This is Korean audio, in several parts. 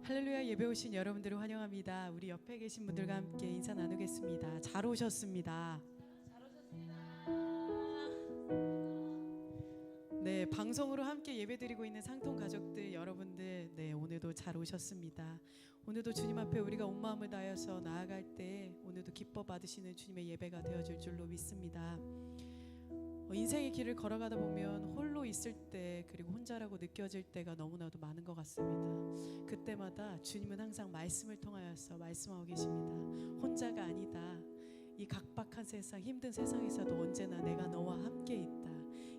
할렐루야, 예배 오신 여러분들을 환영합니다. 우리 옆에 계신 분들과 함께 인사 나누겠습니다. 잘 오셨습니다. 네, 방송으로 함께 예배드리고 있는 상통 가족들 여러분들, 네, 오늘도 잘 오셨습니다. 오늘도 주님 앞에 우리가 온 마음을 다해서 나아갈 때 오늘도 기뻐 받으시는 주님의 예배가 되어질 줄로 믿습니다. 인생의 길을 걸어가다 보면 홀로 있을 때, 그리고 혼자라고 느껴질 때가 너무나도 많은 것 같습니다. 그때마다 주님은 항상 말씀을 통하여서 말씀하고 계십니다. 혼자가 아니다. 이 각박한 세상, 힘든 세상에서도 언제나 내가 너와 함께 있다.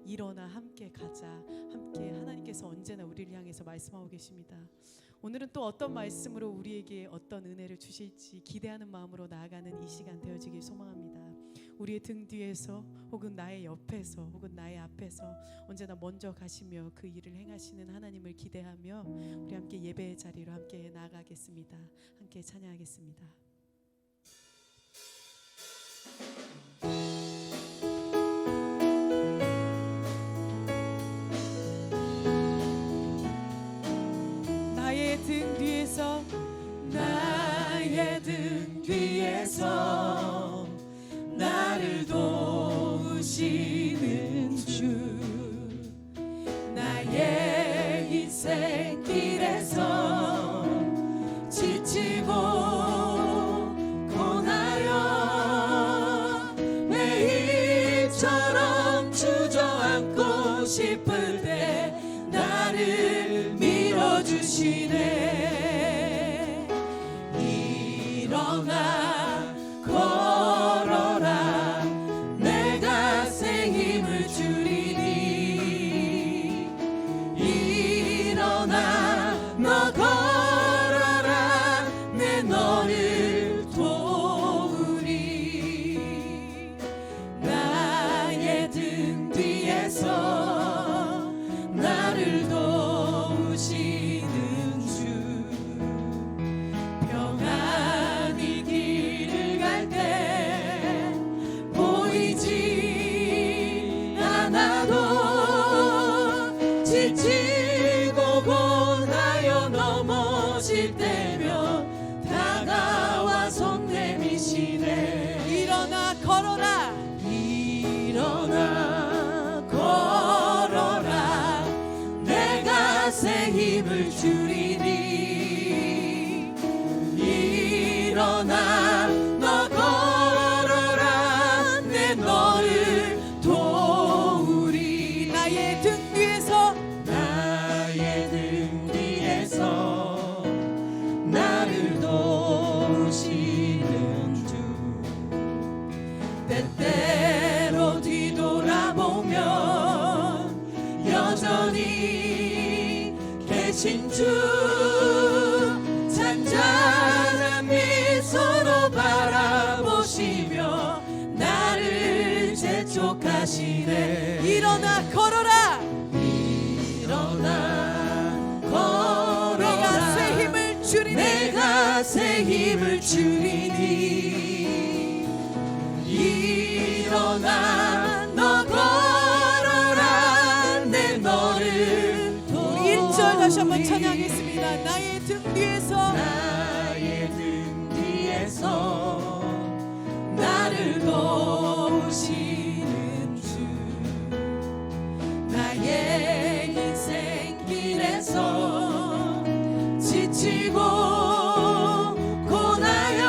일어나 함께 가자. 함께 하나님께서 언제나 우리를 향해서 말씀하고 계십니다. 오늘은 또 어떤 말씀으로 우리에게 어떤 은혜를 주실지 기대하는 마음으로 나아가는 이 시간 되어지길 소망합니다. 우리의 등 뒤에서 혹은 나의 옆에서 혹은 나의 앞에서 언제나 먼저 가시며 그 일을 행하시는 하나님을 기대하며 우리 함께 예배의 자리로 함께 나아가겠습니다. 함께 찬양하겠습니다. 나의 등 뒤에서, 나의 등 뒤에서 나를 도우시는 주, 나의 인생 길에서 지치고 고나여 매일처럼 주저앉고 싶을 때 나를 밀어주시네. 일어나 걸어라, 내가 새 힘을 주리니. 일어나 너 걸어라, 내 너를 도우리. 나의 등 뒤에서 나를 도우시는 주, 평안히 길을 갈 때 보이지 않아도 지치고 고나여 넘어질 때면 다가와 손 내미시네. 일어나 걸어라, 일어나 걸어라, 내가 새 힘을 주리니. 일어나 너 걸어라, 내 너를 도우리. 나의 등 뒤에서, 나의 등 뒤에서 나를 도우시는 주, 때때로 뒤돌아보면 여전히 계신 주, 잔잔한 미소로 바라보시며 나를 재촉하시네. 일어나 걸어라, 일어나 걸어라, 내가 새 힘을 주리니. 내가 새 힘을 주리니. 일어나 너 걸어라, 내 너를 도우리. 1절 다시 한번 찬양하겠습니다. 나의 등 뒤에서, 나의 등 뒤에서 나를 도우시는 주, 나의 인생 길에서 지치고 고나여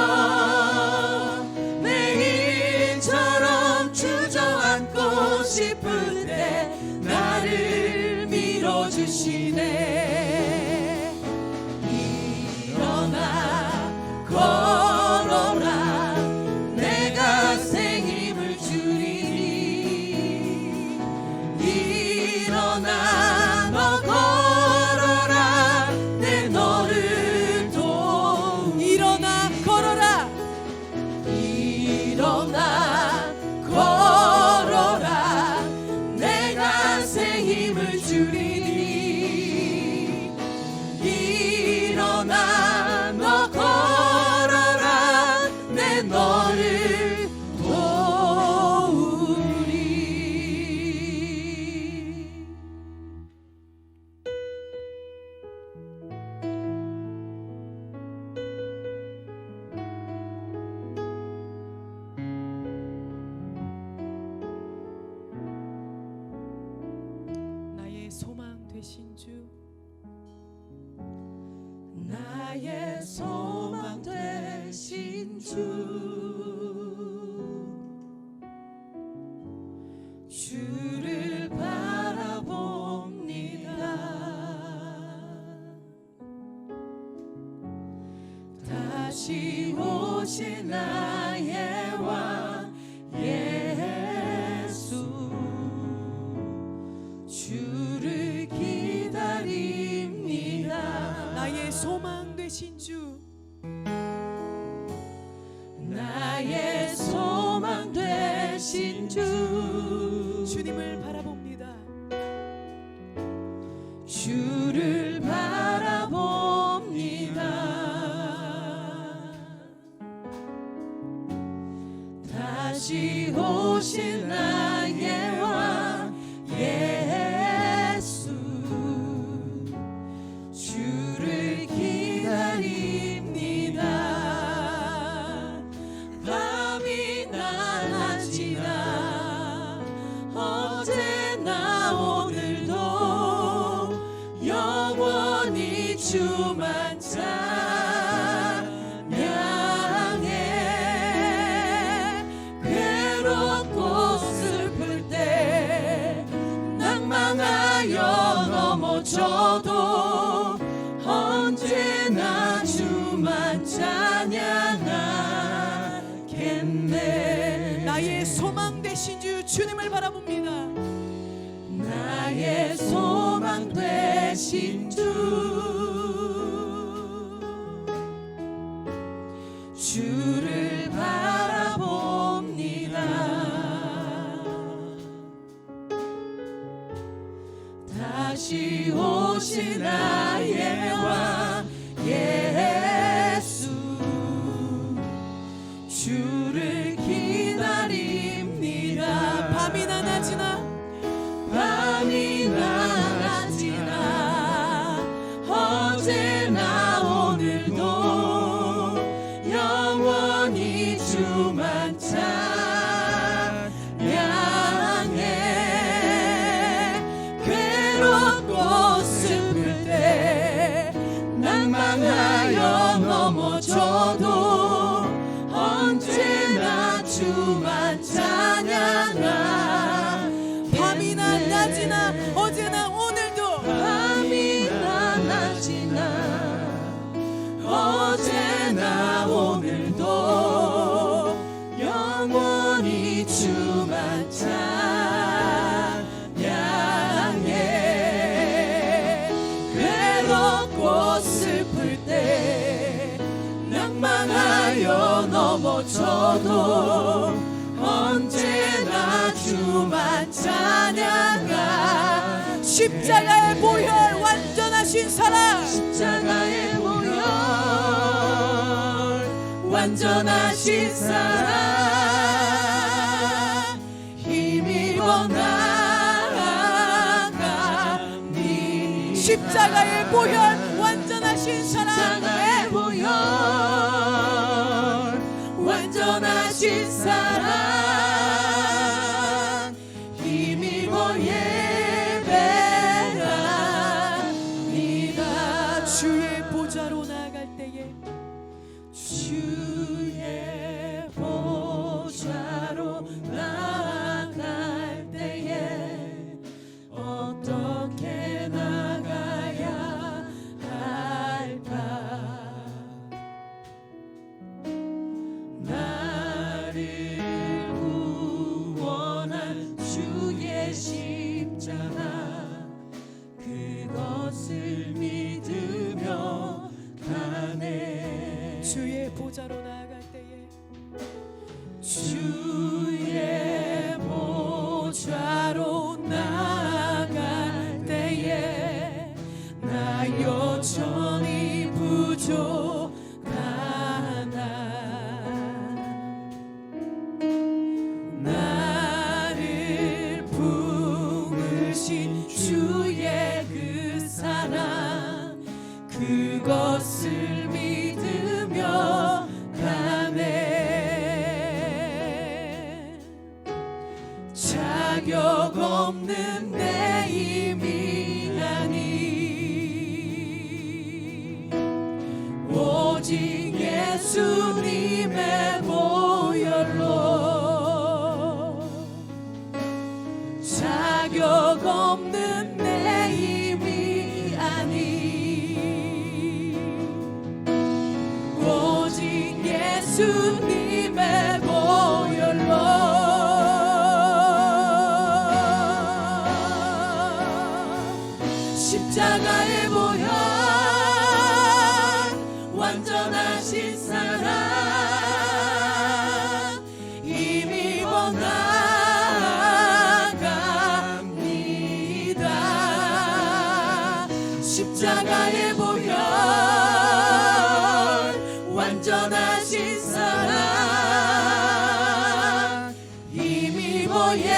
매일처럼 주저앉고 싶을 때 나를 밀어주시네. 일어나 걸어라, 내가 새 힘을 주리니. 일어나 너 걸어라, 내 너를 도우. 일어나 걸어라, 일어나 걸어라, 내가 새 힘을 주리니. 되신 주, 나의 소망 되신 주를 바라봅니다. 다시 오실 나의 왕 예수, 주를 기다립니다. 나의 소망 되신 주, 나의 소망 되신 주님을 바라봅니다. 주를 바라봅니다. 다시 오실 나의 왕 예수, 주를 기다립니다. 밤이나 낮이나 어제나 오늘도 영원히 주만 찬양해. 괴롭고 슬플 때 낭망하여 넘어져도 언제나 주만 찬양하겠네. 나의 소망 되신 주, 주님을 바라봅니다. 나의 소망 되신 주를 바라봅니다. 다시 오실 나의 왕 예수, 주를 기다립니다. 밤이나 낮이나 어제나 오늘도 영원히 주만 찬양해. 괴롭고 슬플 때 낭망하여 넘어져도 언제나 주만 찬양하. 밤이나 낮이나 어제나 오늘도 밤이나 낮이나 어제나 오늘도 영원히 주만 찬양해. 괴롭고 슬플 때 낭망하여 넘어져도 언제나 주만 찬양하. 십자가의 보혈 완전하신 사랑, 십자가의 보혈 완전하신 사랑, 힘입어 나아가니. 십자가의 보혈 완전하신 사랑, 십자가의 보혈 완전하신 사랑, 힘입어 예배합니다. 주의 보좌로 나아갈 때에 주의 보좌로 나아갈 때에 어떻게 나가야 할까. 나를 구원한 주의 십자가, 그것을 믿으며 가네. 주의 보좌로 나아갈 때에 주의 보좌로 나아갈 때에 나 여전히 부족하나. 나를 품으신 주의 그 사랑, 그것을 믿으며 가네. 자격 없는 내 힘이 아니 예수님의 보혈로 자격 없는 내 힘이 아니 오직 예수님의 보혈로 십자가의 보혈 완전하신 사랑 힘입어 나아갑니다. 십자가의 보혈 완전하신 사랑 힘입어 예배합니다.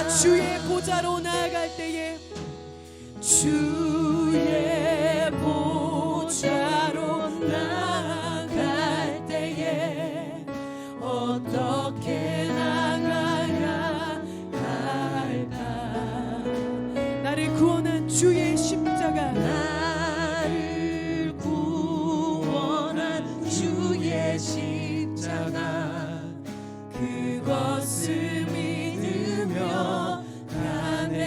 주의 보좌로 나아갈 때에 주의 보좌로 나아갈 때에 어떻게 나가야 할까 나를 구원한 주의 십자가 나를 구원한 주의 십자가 그것을 믿으며 가네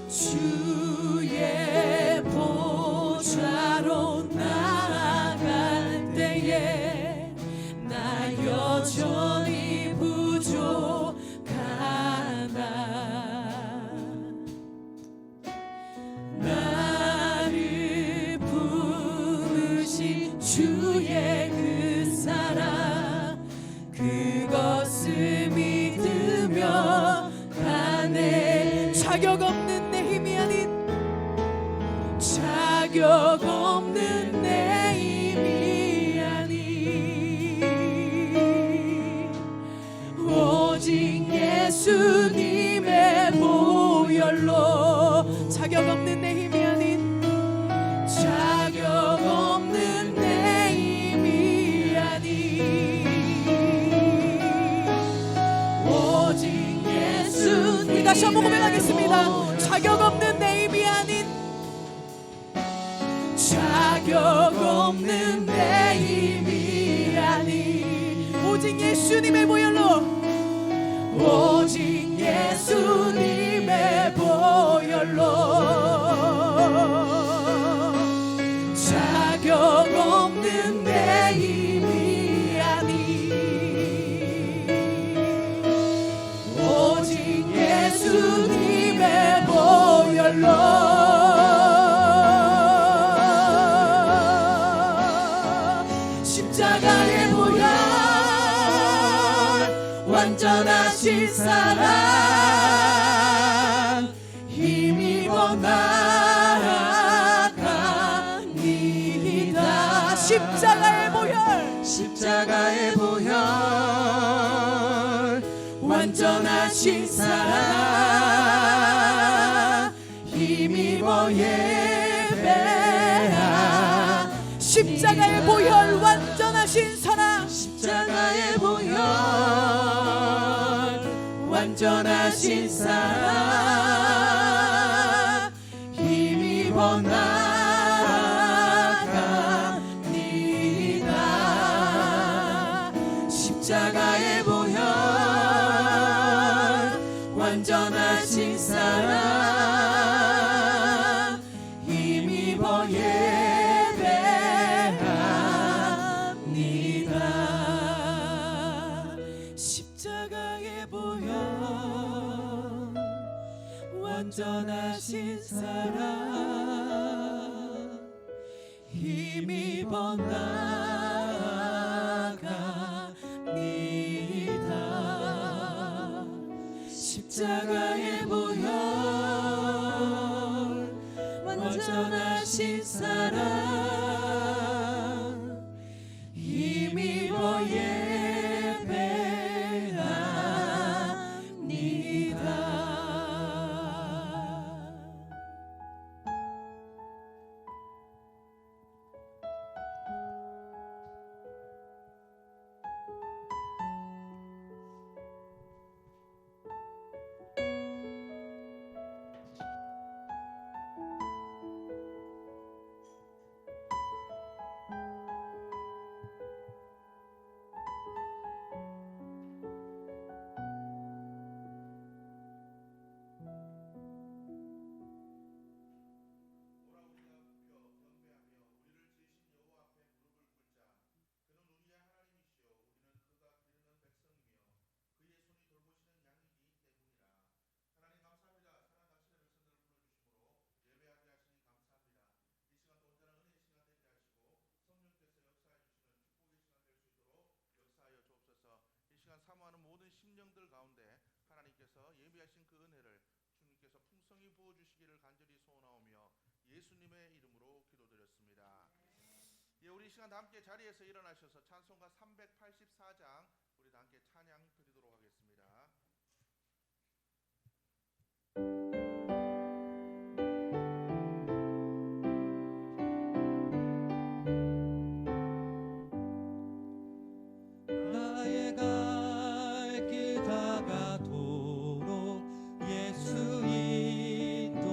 주의 보좌로 나아갈 때에 나 여전히 부족하다 나를 부르신 주의 그 사랑 그것을 믿으며 가네 자격 없는 내 힘이 아닌 자격 없는 내 힘이 아닌 오직 예수님의 보혈로 자격 없는 내 힘이 아닌 자격 없는 내 힘이 아닌 오직 예수님 우리 다시 한번 고백하겠습니다. 자격 없는 내 힘이 아닌 자격 없는 내 힘이 아닌 오직 예수님의 보혈로 오직 예수님의 보혈로 자격 없는 내 힘이 아닌 오직 예수님의 보혈로 십자가의 보혈 완전하신 사랑 힘입어 나아갑니다. 십자가의 보혈 십자가의 보혈 완전하신 사랑 힘입어 예배하 십자가의 보혈 완전하신 사랑 십자가의 보혈 완전하신 사랑 힘입어 나아갑니다. 십자가의 보혈 완전하신 사랑 힘입어 예배합니다. 십자가의 보혈 완전하신 사랑 힘입어 나아갑니다. 십자가의 보혈 완전하신 사랑 힘입어 예배합니다. 있는 심령들 가운데 하나님께서 예비하신 그 은혜를 주님께서 풍성히 부어주시기를 간절히 소원하오며 예수님의 이름으로 기도드렸습니다. 예, 우리 이 시간 다 함께 자리에서 일어나셔서 찬송가 384장 우리 다 함께 찬양 드리도록 하겠습니다. 나의 갈 길 다가도록 예수 인도하시니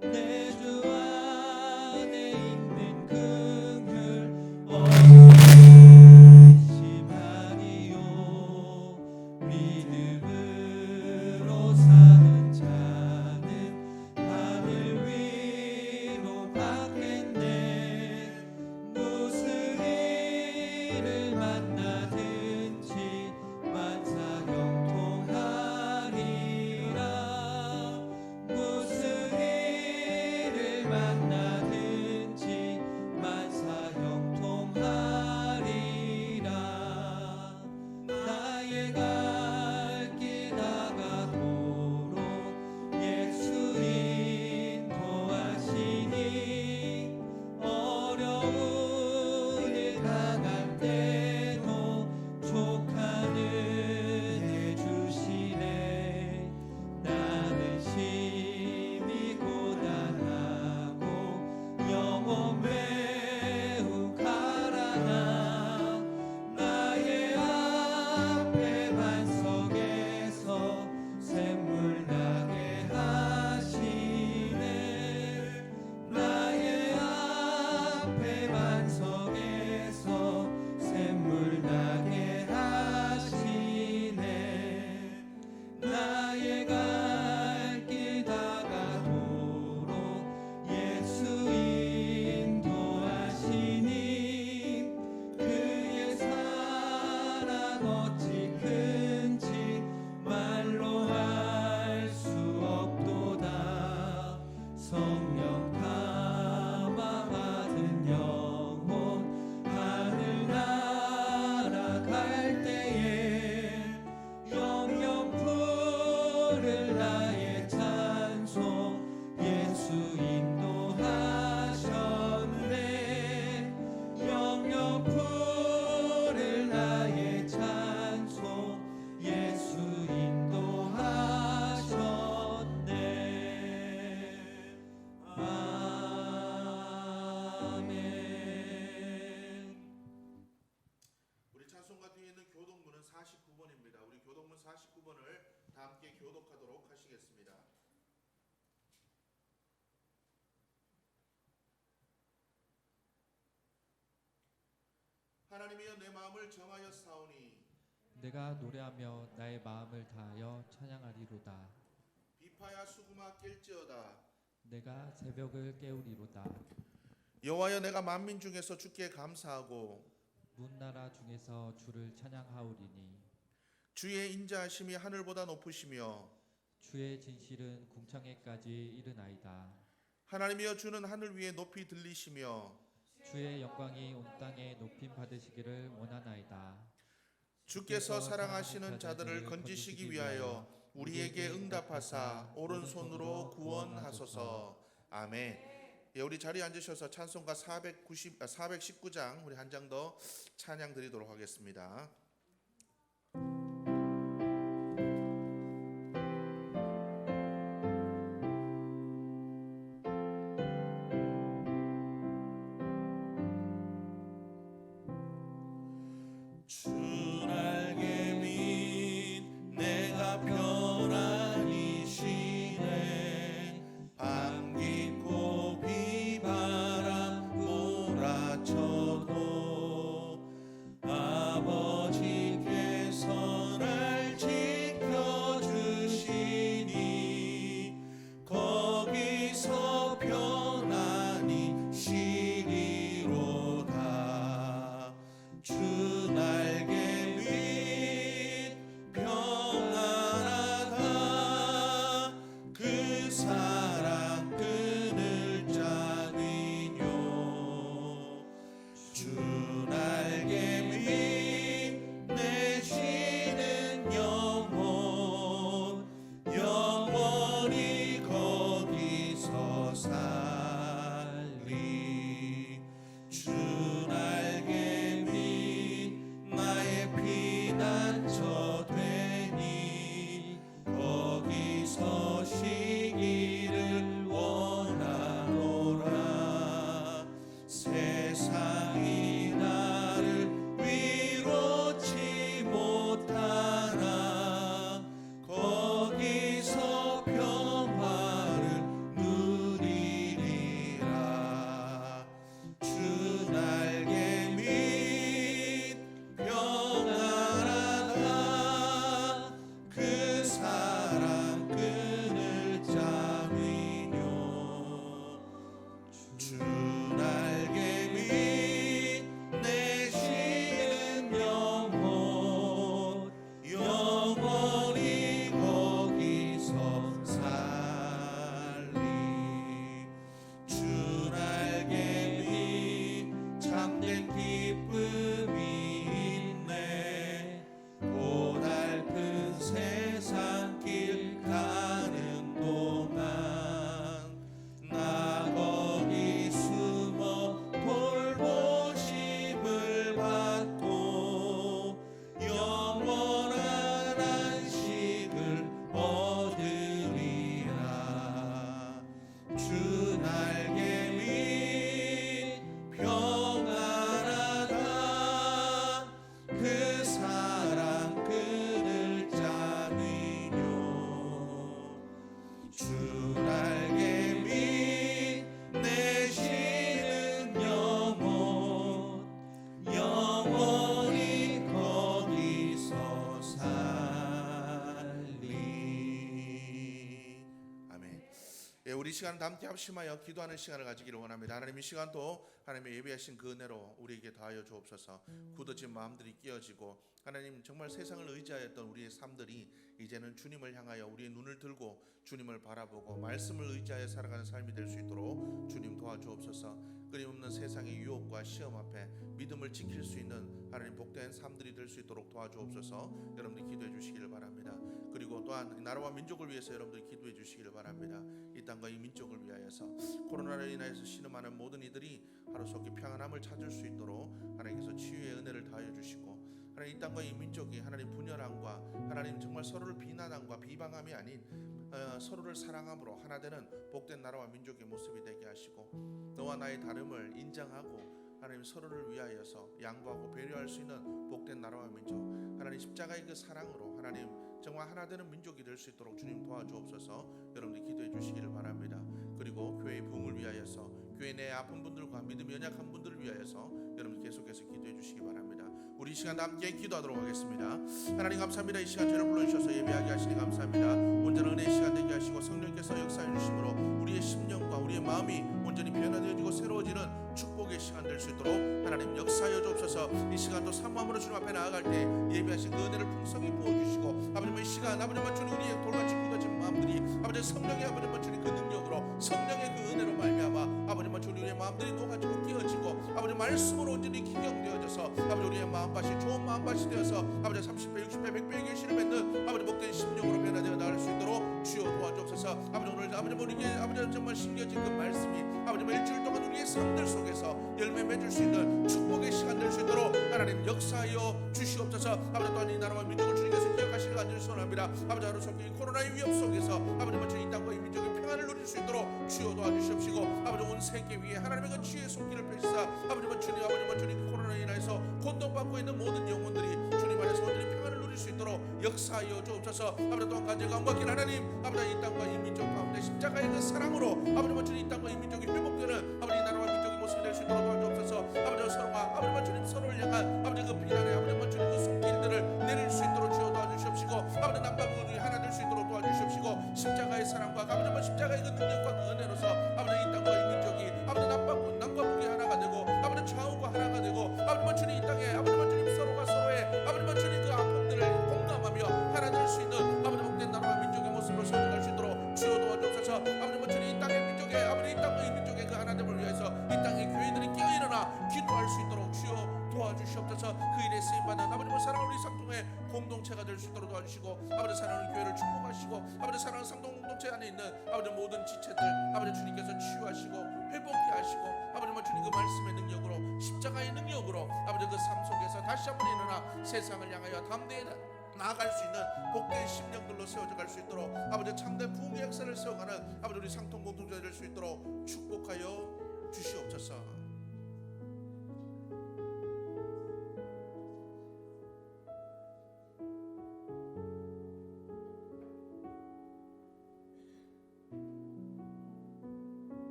내 주 안에 있는 긍휼 심하니요 믿음으로 사는 자는 하늘 위로 받겠네. 무슨 일을 만나든지 만사형통하리라. 무슨 일을 만나든지 만사형통하리라. 나의 갈 길 다가도록 예수 인도하시니 어려운 일 당할 때도 족한 은혜 주시네. 나는 심히 고단하고 영혼 매우 가라나. 나의 앞에 반석에서 샘물 나게 하시네. 나의 앞에 반석에서 샘물 나게 하시네. 나의 갈 길 다가도록 예수 인도하시니 그의 사랑 어찌 큰지 말로 알 수 없도다. 성령 감화 받은 영혼 하늘 날아갈 때에 영영 부를 나의 찬송 예수 인도하셨네. 영영 부를 나의 찬송 예수 인도하셨네. 아멘. 우리 찬송가 뒤에 있는 교독문은 49번입니다. 우리 교독문 49번을 다 함께 교독하도록 하시겠습니다. 하나님이여 내 마음을 정하여 사오니 내가 노래하며 나의 마음을 다하여 찬양하리로다. 비파야 수구마 깰지어다. 내가 새벽을 깨우리로다. 여호와여 내가 만민 중에서 주께 감사하고 문나라 중에서 주를 찬양하오리니 주의 인자하심이 하늘보다 높으시며 주의 진실은 궁창에까지 이르나이다. 하나님이여 주는 하늘 위에 높이 들리시며 주의 영광이 온 땅에 높임 받으시기를 원하나이다. 주께서 사랑하시는 자들을 건지시기 위하여 우리에게 응답하사 오른손으로 구원하소서. 아멘. 예, 우리 자리에 앉으셔서 찬송가 419장 우리 한 장 더 찬양 드리도록 하겠습니다. 주 날개 밑 내가 편안히 쉬네. 밤 깊고 비바람 몰아쳐도 아버지 우리 시간을 함께 합심하여 기도하는 시간을 가지기를 원합니다. 하나님 이 시간도 하나님의 예비하신 그 은혜로 우리에게 더하여 주옵소서. 굳어진 마음들이 깨어지고 하나님 정말 세상을 의지하였던 우리의 삶들이 이제는 주님을 향하여 우리의 눈을 들고 주님을 바라보고 말씀을 의지하여 살아가는 삶이 될 수 있도록 주님 도와주옵소서. 끊임없는 세상의 유혹과 시험 앞에 믿음을 지킬 수 있는 하나님 복된 삶들이 될 수 있도록 도와주옵소서. 여러분들 기도해 주시기를 바랍니다. 그리고 또한 나라와 민족을 위해서 여러분들 기도해 주시기를 바랍니다. 이 땅과 이 민족을 위하여서 코로나로 인하여서 신음하는 모든 이들이 하루속히 평안함을 찾을 수 있도록 하나님께서 치유의 은혜를 다하여 주시고 하나님 이 땅과 이 민족이 하나님 분열함과 하나님 정말 서로를 비난함과 비방함이 아닌 서로를 사랑함으로 하나 되는 복된 나라와 민족의 모습이 되게 하시고 너와 나의 다름을 인정하고 하나님 서로를 위하여서 양보하고 배려할 수 있는 복된 나라와 민족 하나님 십자가의 그 사랑으로 하나님 정말 하나 되는 민족이 될 수 있도록 주님 도와주옵소서. 여러분들 기도해 주시기를 바랍니다. 그리고 교회의 부흥을 위하여서 교회 내 아픈 분들과 믿음이 연약한 분들을 위하여서 여러분 계속해서 기도해 주시기 바랍니다. 우리 이 시간 함께 기도하도록 하겠습니다. 하나님 감사합니다. 이 시간 저를 불러주셔서 예배하게 하시니 감사합니다. 온전한 은혜의 시간 되게 하시고 성령께서 역사해 주심으로 우리의 심령과 우리의 마음이 온전히 변화되어지고 새로워지는 축복의 시간 될 수 있도록 하나님 역사하여 주옵소서. 이 시간도 사모함으로 주님 앞에 나아갈 때 예배하신 그 은혜를 풍성히 부어주시고 아버지 이 시간 아버지 주님 우리의 돌같이 굳어진 마음들이 아버지 성령의 아버지 주님 그 능력으로 성령의 그 은혜로 말미암아 아버지 주님 우리의 마음들이 녹아지고 깨어지고 아버지 말씀으로 온전히 기경되어져서 아버지 우리의 마음밭이 좋은 마음밭이 되어서 아버지 30배 60배 100배의 결실을 맺는 아버지 복된 심령으로 변화되어 나갈 수 있도록 주여 도와주옵소서. 아버지 오늘 아버지 우리에게 아버지 정말 심겨진 그 말씀이 아버지 일주일 동안 우리의 삶들 속에서 열매 맺을 수 있는 축복의 시간 될 수 있도록 하나님 역사하여 주시옵소서. 아버지 또한 이 나라와 민족을 주님께서 기억하시길 간절히 소원합니다. 아버지 하루속히 코로나의 위협 속에서 아버지 먼저 이 땅과 이 민족의 평안을 누릴 수 있도록 주여 도와주시옵시고 아버지 온 세계 위에 하나님의 그 주의 손길을 펼치사 아버지 주님 아버지 주님 코로나로 인해서 고통받고 있는 모든 영혼들이 주님 안에서 온전히 평안을 누릴 수 있도록 역사하여 주옵소서. 아버지 또한 간절과 감격인 하나님 아버지 이 땅과 이 민족 가운데 십자가의 그 사랑으로 아버지 주님 이 땅과 이 민족이 회복되는 아버지 이 나라와 민족의 모습이 될 수 있도록 도와주옵소서. 아버지 서로가 아버지 주님 서로를 향한 아버지 그 비난의 아버지 주님 그 손길들을 내릴 수 있도록 주여 도와주시옵시고 아버지 남과 북이 하나 될 수 있도록 도와주시옵시고 십자가의 사랑과 아버지 십자가의 그 능력과 그 은혜로서 아버지 이 땅과 이 민족이 아버지 남과 북이 하나가 되고 아버지 좌우가 하나가 되고 아버지 주님 이 땅에 아버지 주님 서로가 서로의 아버지 주님 그 아픔들을 공감하며 하나 될 수 있는 아버지 복된 나라와 민족의 모습으로 살아갈 수 있도록 주여 도와주옵소서. 아버지 주님 이 땅의 민족의 아버지 이 땅과 이 민족의 그 하나됨을 위해서 이 땅의 교회들이 깨어일어나 기도할 수 있도록 주여 도와주시옵소서. 그 일에 쓰임받는 아버지 사랑하는 우리 상통의 공동체가 될 수 있도록 도와주시고 아버지 사랑하는 교회를 축복하시고 아버지 사랑하는 상통 공동체 안에 있는 아버지 모든 지체들 아버지 주님께서 치유하시고 회복케 하시고 아버지 주님 그 말씀의 능력으로 십자가의 능력으로 아버지 그 삶 속에서 다시 한번 일어나 세상을 향하여 담대히 나아갈 수 있는 복된 심령들로 세워져 갈 수 있도록 아버지 참된 부흥의 역사를 세워가는 아버지 우리 상통 공동체가 될 수 있도록 축복하여 주시옵소서.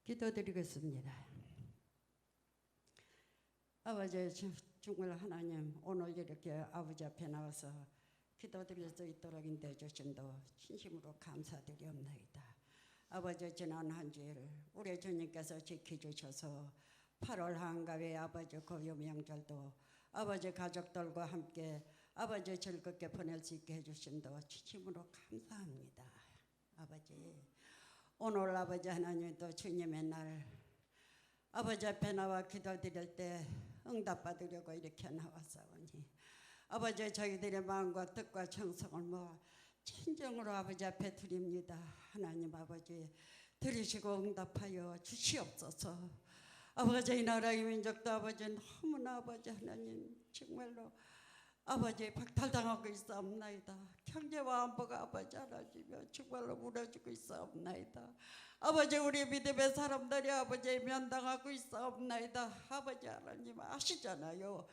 기도드리겠습니다. 아버지 정말 하나님 오늘 이렇게 아버지 앞에 나와서 기도드릴 수 있도록 인도해 주심도 진심으로 감사드리옵나이다. 아버지 지난 한 주일 우리 주님께서 지켜주셔서 8월 한가위 아버지 고유 명절도 아버지 가족들과 함께 아버지 즐겁게 보낼 수 있게 해주심도 진심으로 감사합니다. 아버지 오늘 아버지 하나님도 주님의 날 아버지 앞에 나와 기도드릴 때 응답받으려고 이렇게 나왔사오니 아버지 저희들의 마음과 뜻과 정성을 모아 진정으로 아버지 앞에 드립니다. 하나님 아버지 들으시고 응답하여 주시옵소서. 아버지 이 나라의 민족도 아버지 너무나 아버지 하나님 정말로 아버지 박탈당하고 있사옵나이다. 경제와 안보가 아버지 하나님이여 정말로 무너지고 있사옵나이다. 아버지 우리 믿음의 사람들이 아버지 면당하고 있사옵나이다. 아버지 하나님 아시잖아요.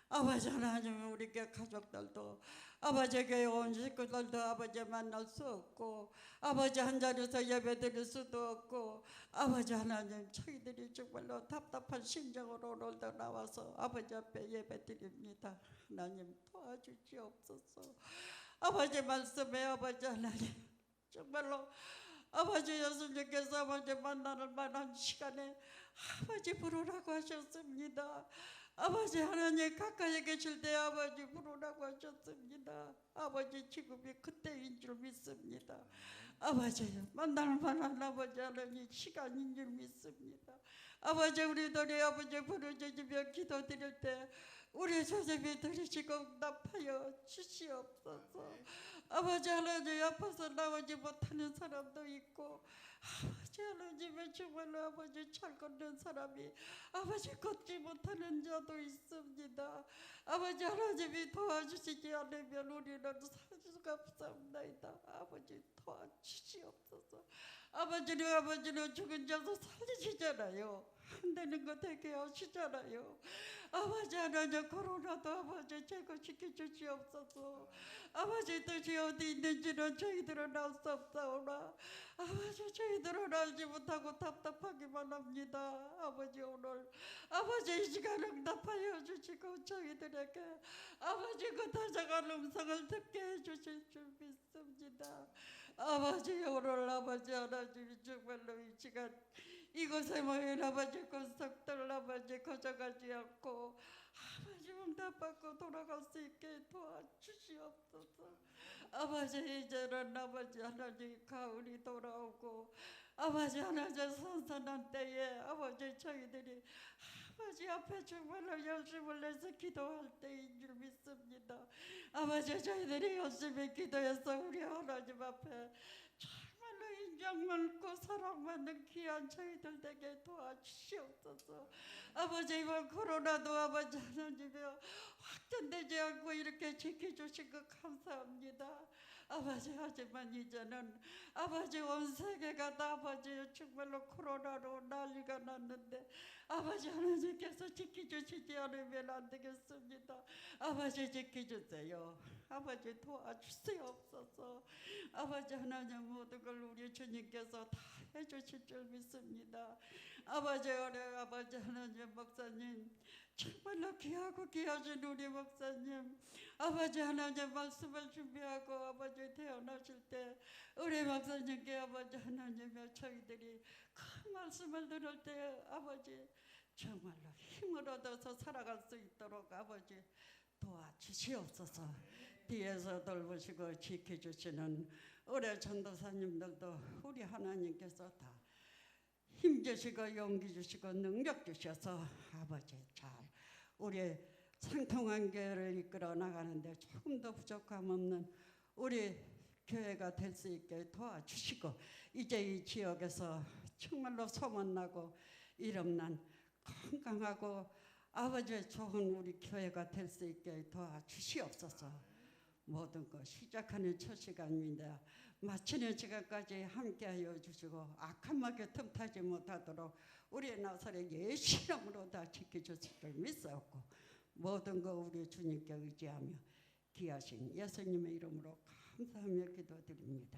아버지 하나님, 우리 교회 가족들도 아버지 교회 온 식구들도 아버지 만날 수 없고 아버지 한 자리에서 예배 드릴 수도 없고 아버지 하나님, 저희들이 정말로 답답한 심정으로 오늘도 나와서 아버지 앞에 예배 드립니다. 하나님 도와주시옵소서. 아버지 말씀에 아버지 하나님, 정말로 아버지 예수님께서 아버지 만나는 만한 시간에 아버지 부르라고 하셨습니다. 아버지 하나님 가까이 계실 때 아버지 부르라고 하셨습니다. 아버지 지금이 그때인 줄 믿습니다. 아버지 만날 만한 아버지 하나님 시간인 줄 믿습니다. 아버지 우리들이 아버지 부르짖으며 기도드릴 때 우리 주님이 들으시고 응답하여 주시옵소서. 아버지 하나님 앞에서 나오지 못하는 사람도 있고 아버지 하나님의 정말로 아버지 잘 걷는 사람이 아버지 걷지 못하는 자도 있습니다. 아버지 하나님이 도와주시지 않으면 우리는 살 수가 없사옵나이다. 아버지 도와주시옵소서. 아버지는 죽은 자도 살리시잖아요. 안 되는 거 되게 하시잖아요. 아버지 하나님, 코로나도 아버지 제거시켜 주시옵소서. 아버지 뜻이 어디 있는지는 저희들은 알 수 없사오나 아버지 저희들은 알지 못하고 답답하기만 합니다. 아버지 오늘 아버지 이 시간 응답하여 주시고 저희들에게 아버지 그 다정한 음성을 듣게 해주실 줄 믿습니다. 아버지 오늘 아버지 하나님 정말로 이 시간 이곳에 모인 아버지 권속들 아버지 거저가지 않고 아버지 응답받고 돌아갈 수 있게 도와주시옵소서. 아버지 이제는 아버지 하나님 가을이 돌아오고 아버지 하나님 선선한 때에 아버지 저희들이 아버지 앞에 정말로 열심을 내서 기도할 때인 줄 믿습니다. 아버지 저희들이 열심히 기도해서 우리 하나님 앞에 정말로 인정 많고 사랑받는 귀한 저희들 되게 도와주시옵소서. 아버지 이번 코로나도 아버지 하나님이여 확전되지 않고 이렇게 지켜주신 것 감사합니다. 아버지 하지만 이제는 아버지 온 세계가 다 아버지 정말로 코로나로 난리가 났는데 아버지 하나님께서 지켜주시지 않으면 안 되겠습니다. 아버지 지켜주세요. 아버지 도와주시옵소서. 아버지 하나님 모든 걸 우리 주님께서 다 해주실 줄 믿습니다. 아버지 우리 아버지 하나님 목사님 정말로 귀하고 귀하신 우리 목사님 아버지 하나님 말씀을 준비하고 아버지 태어나실 때 우리 목사님께 아버지 하나님의 저희들이 그 말씀을 들을 때 아버지 정말로 힘을 얻어서 살아갈 수 있도록 아버지 도와주시옵소서. 뒤에서 돌보시고 지켜주시는 우리 전도사님들도 우리 하나님께서 다 힘주시고 용기 주시고 능력 주셔서 아버지 잘 우리 상통한 교회를 이끌어 나가는데 조금 더 부족함 없는 우리 교회가 될 수 있게 도와주시고 이제 이 지역에서 정말로 소문나고 이름난 건강하고 아버지 좋은 우리 교회가 될 수 있게 도와주시옵소서. 모든 것 시작하는 첫 시간입니다. 마치는 시간까지 함께하여 주시고 악한 마귀 틈타지 못하도록 우리의 나사렛 예수 이름으로 다 지켜주실 줄 믿사옵고 모든 것 우리 주님께 의지하며 귀하신 예수님의 이름으로 감사하며 기도드립니다.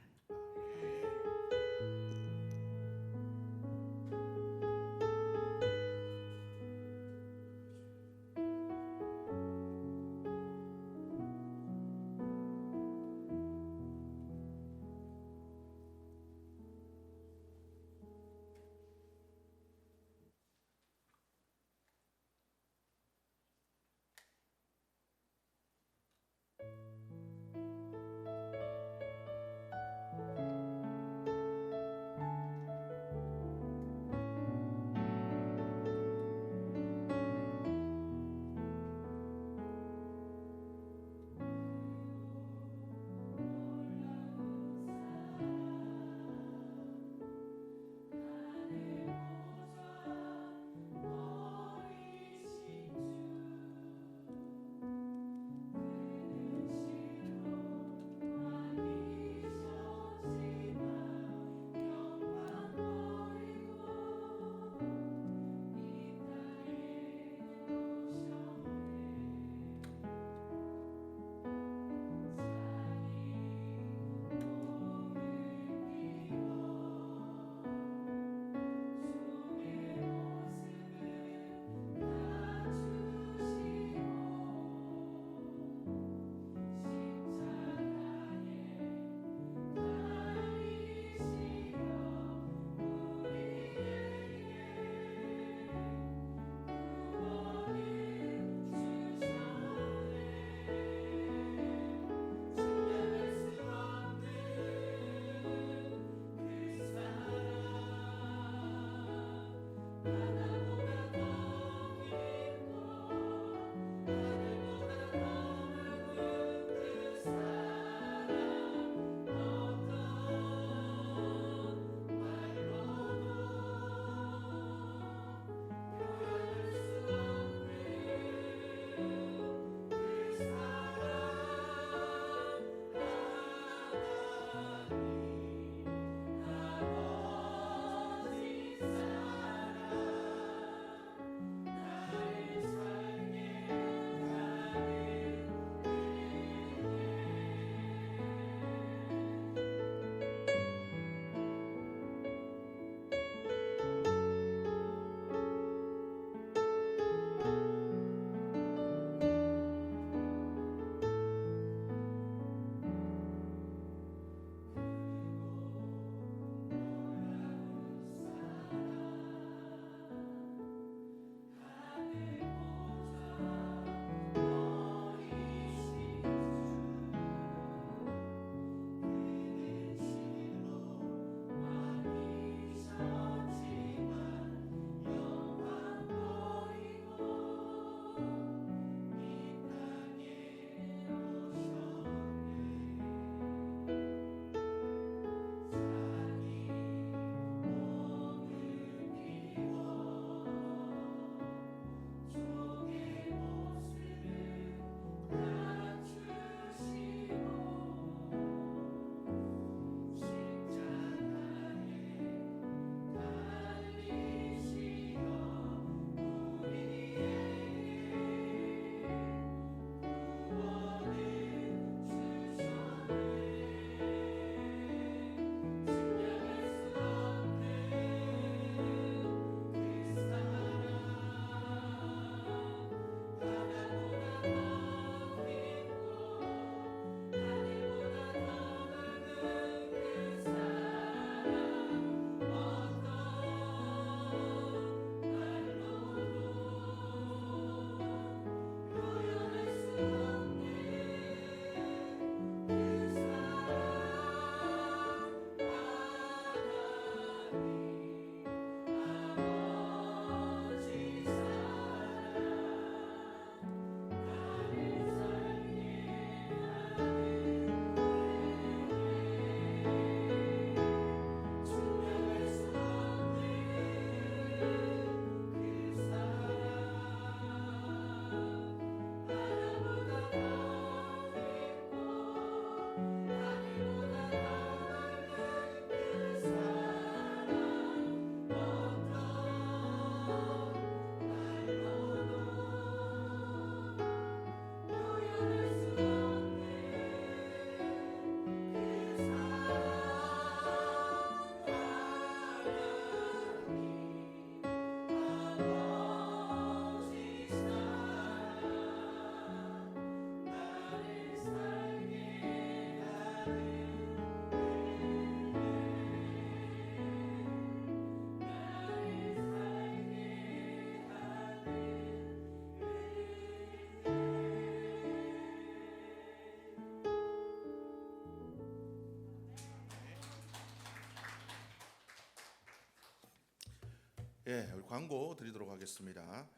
예, 우리 광고 드리도록 하겠습니다.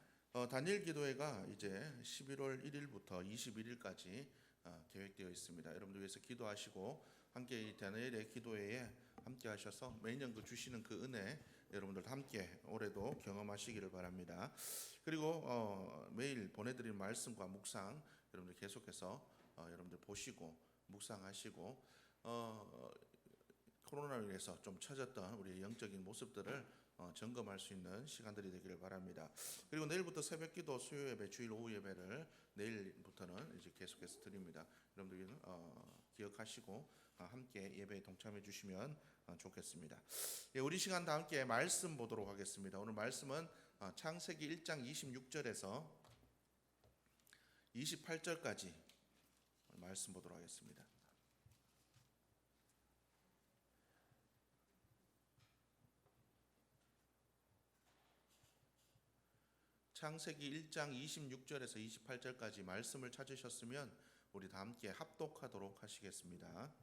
단일 기도회가 이제 11월 1일부터 21일까지 계획되어 있습니다. 여러분들 위해서 기도하시고 함께 이 단일의 기도회에 함께 하셔서 매년 그 주시는 그 은혜 여러분들 함께 올해도 경험하시기를 바랍니다. 그리고 매일 보내드리는 말씀과 묵상 여러분들 계속해서 여러분들 보시고 묵상하시고 코로나로 인해서 좀 처졌던 우리의 영적인 모습들을 점검할 수 있는 시간들이 되기를 바랍니다. 그리고 내일부터 새벽기도, 수요 예배, 주일 오후 예배를 내일부터는 이제 계속해서 드립니다. 여러분들 기억하시고 함께 예배에 동참해 주시면 좋겠습니다. 예, 우리 시간 다 함께 말씀 보도록 하겠습니다. 오늘 말씀은 창세기 1장 26절에서 28절까지 말씀 보도록 하겠습니다. 창세기 1장 26절에서 28절까지 말씀을 찾으셨으면 우리 다 함께 합독하도록 하시겠습니다.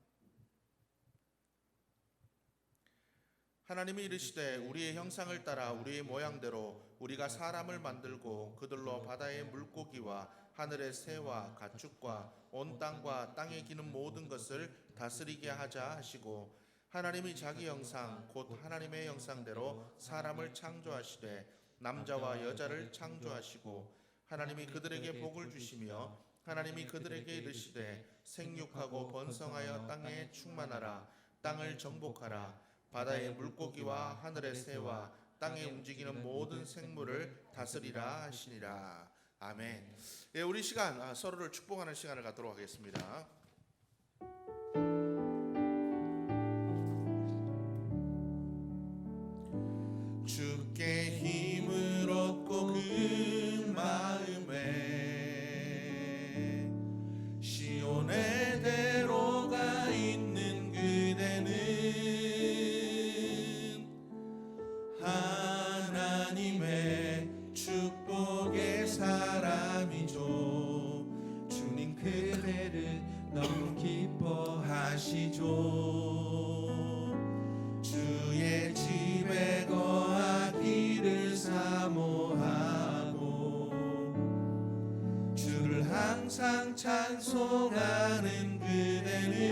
하나님이 이르시되 우리의 형상을 따라 우리의 모양대로 우리가 사람을 만들고 그들로 바다의 물고기와 하늘의 새와 가축과 온 땅과 땅에 기는 모든 것을 다스리게 하자 하시고 하나님이 자기 형상 곧 하나님의 형상대로 사람을 창조하시되 남자와 여자를 창조하시고 하나님이 그들에게 복을 주시며 하나님이 그들에게 이르시되 생육하고 번성하여 땅에 충만하라 땅을 정복하라 바다의 물고기와 하늘의 새와 땅에 움직이는 모든 생물을 다스리라 하시니라. 아멘. 예, 우리 시간 서로를 축복하는 시간을 갖도록 하겠습니다. 주께 힘을 얻고 그 마음에 시온의 대로가 있는 그대는 하나님의 축복의 사람이죠. 주님 그대를 너무 기뻐하시죠. 주의 집에 거하기를 사모하고 주를 항상 찬송하는 그대는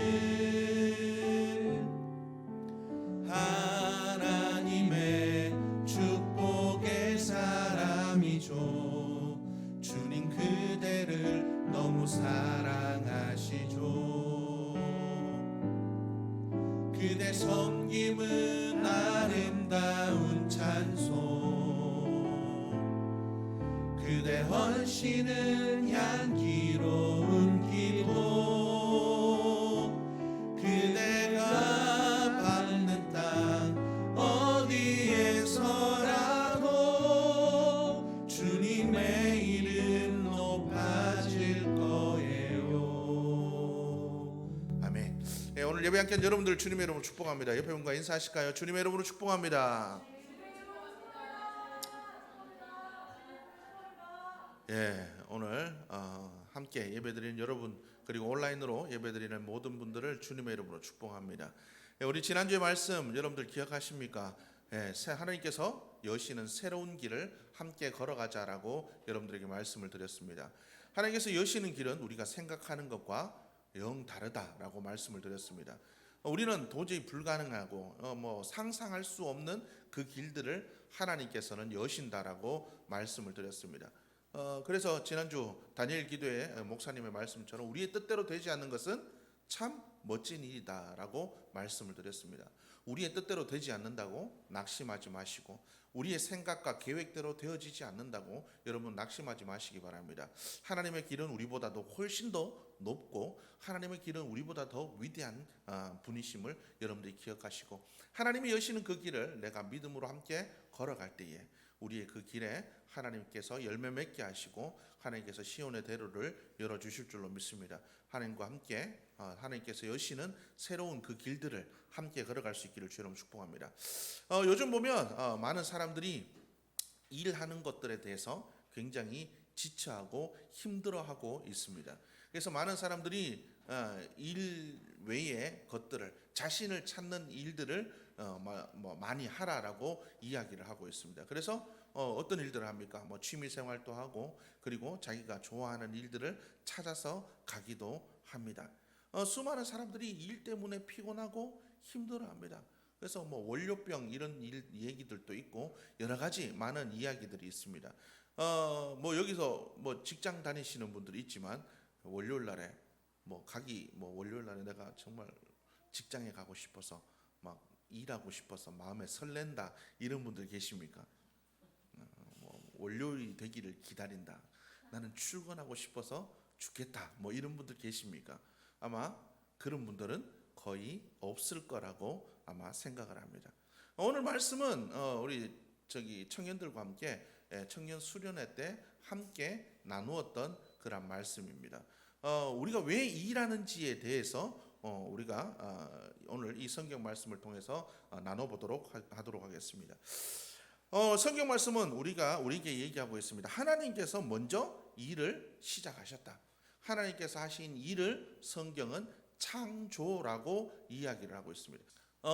하나님의 축복의 사람이죠. 주님 그대를 너무 사랑하시죠. 그대 섬김은 아름다운 찬송 그대 헌신은 향기로운 기도 그대가 밟는 땅 어디에서라도 주님의 이름 높아질 거예요. 아멘. 네, 오늘 예배 함께 한 여러분들 주님의 이름으로 축복합니다. 옆에 분과 인사하실까요? 주님의 이름으로 축복합니다. 예, 오늘 함께 예배드리는 여러분 그리고 온라인으로 예배드리는 모든 분들을 주님의 이름으로 축복합니다. 예, 우리 지난주의 말씀 여러분들 기억하십니까? 예, 하나님께서 여시는 새로운 길을 함께 걸어가자라고 여러분들에게 말씀을 드렸습니다. 하나님께서 여시는 길은 우리가 생각하는 것과 영 다르다라고 말씀을 드렸습니다. 우리는 도저히 불가능하고 상상할 수 없는 그 길들을 하나님께서는 여신다라고 말씀을 드렸습니다. 그래서 지난주 다니엘 기도회 목사님의 말씀처럼 우리의 뜻대로 되지 않는 것은 참 멋진 일이다라고 말씀을 드렸습니다. 우리의 뜻대로 되지 않는다고 낙심하지 마시고 우리의 생각과 계획대로 되어지지 않는다고 여러분 낙심하지 마시기 바랍니다. 하나님의 길은 우리보다도 훨씬 더 높고 하나님의 길은 우리보다 더 위대한 분이심을 여러분들이 기억하시고 하나님이 여시는 그 길을 내가 믿음으로 함께 걸어갈 때에 우리의 그 길에 하나님께서 열매 맺게 하시고 하나님께서 시온의 대로를 열어주실 줄로 믿습니다. 하나님과 함께 하나님께서 여시는 새로운 그 길들을 함께 걸어갈 수 있기를 주여 축복합니다. 요즘 보면 많은 사람들이 일하는 것들에 대해서 굉장히 지쳐하고 힘들어하고 있습니다. 그래서 많은 사람들이 일 외의 것들을 자신을 찾는 일들을 많이 하라라고 이야기를 하고 있습니다. 그래서 어떤 일들을 합니까? 취미 생활도 하고 그리고 자기가 좋아하는 일들을 찾아서 가기도 합니다. 수많은 사람들이 일 때문에 피곤하고 힘들어합니다. 그래서 월요병 이런 얘기들도 있고 여러 가지 많은 이야기들이 있습니다. 여기서 직장 다니시는 분들이 있지만 월요일 날에 월요일 날에 내가 정말 직장에 가고 싶어서 막 일하고 싶어서 마음에 설렌다 이런 분들 계십니까? 월요일이 되기를 기다린다. 나는 출근하고 싶어서 죽겠다. 이런 분들 계십니까? 아마 그런 분들은 거의 없을 거라고 아마 생각을 합니다. 오늘 말씀은 우리 청년들과 함께 청년 수련회 때 함께 나누었던 그런 말씀입니다. 우리가 왜 일하는지에 대해서 우리가 오늘 이 성경 말씀을 통해서 나눠보도록 하도록 하겠습니다. 성경 말씀은 우리에게 얘기하고 있습니다. 하나님께서 먼저 일을 시작하셨다. 하나님께서 하신 일을 성경은 창조라고 이야기를 하고 있습니다.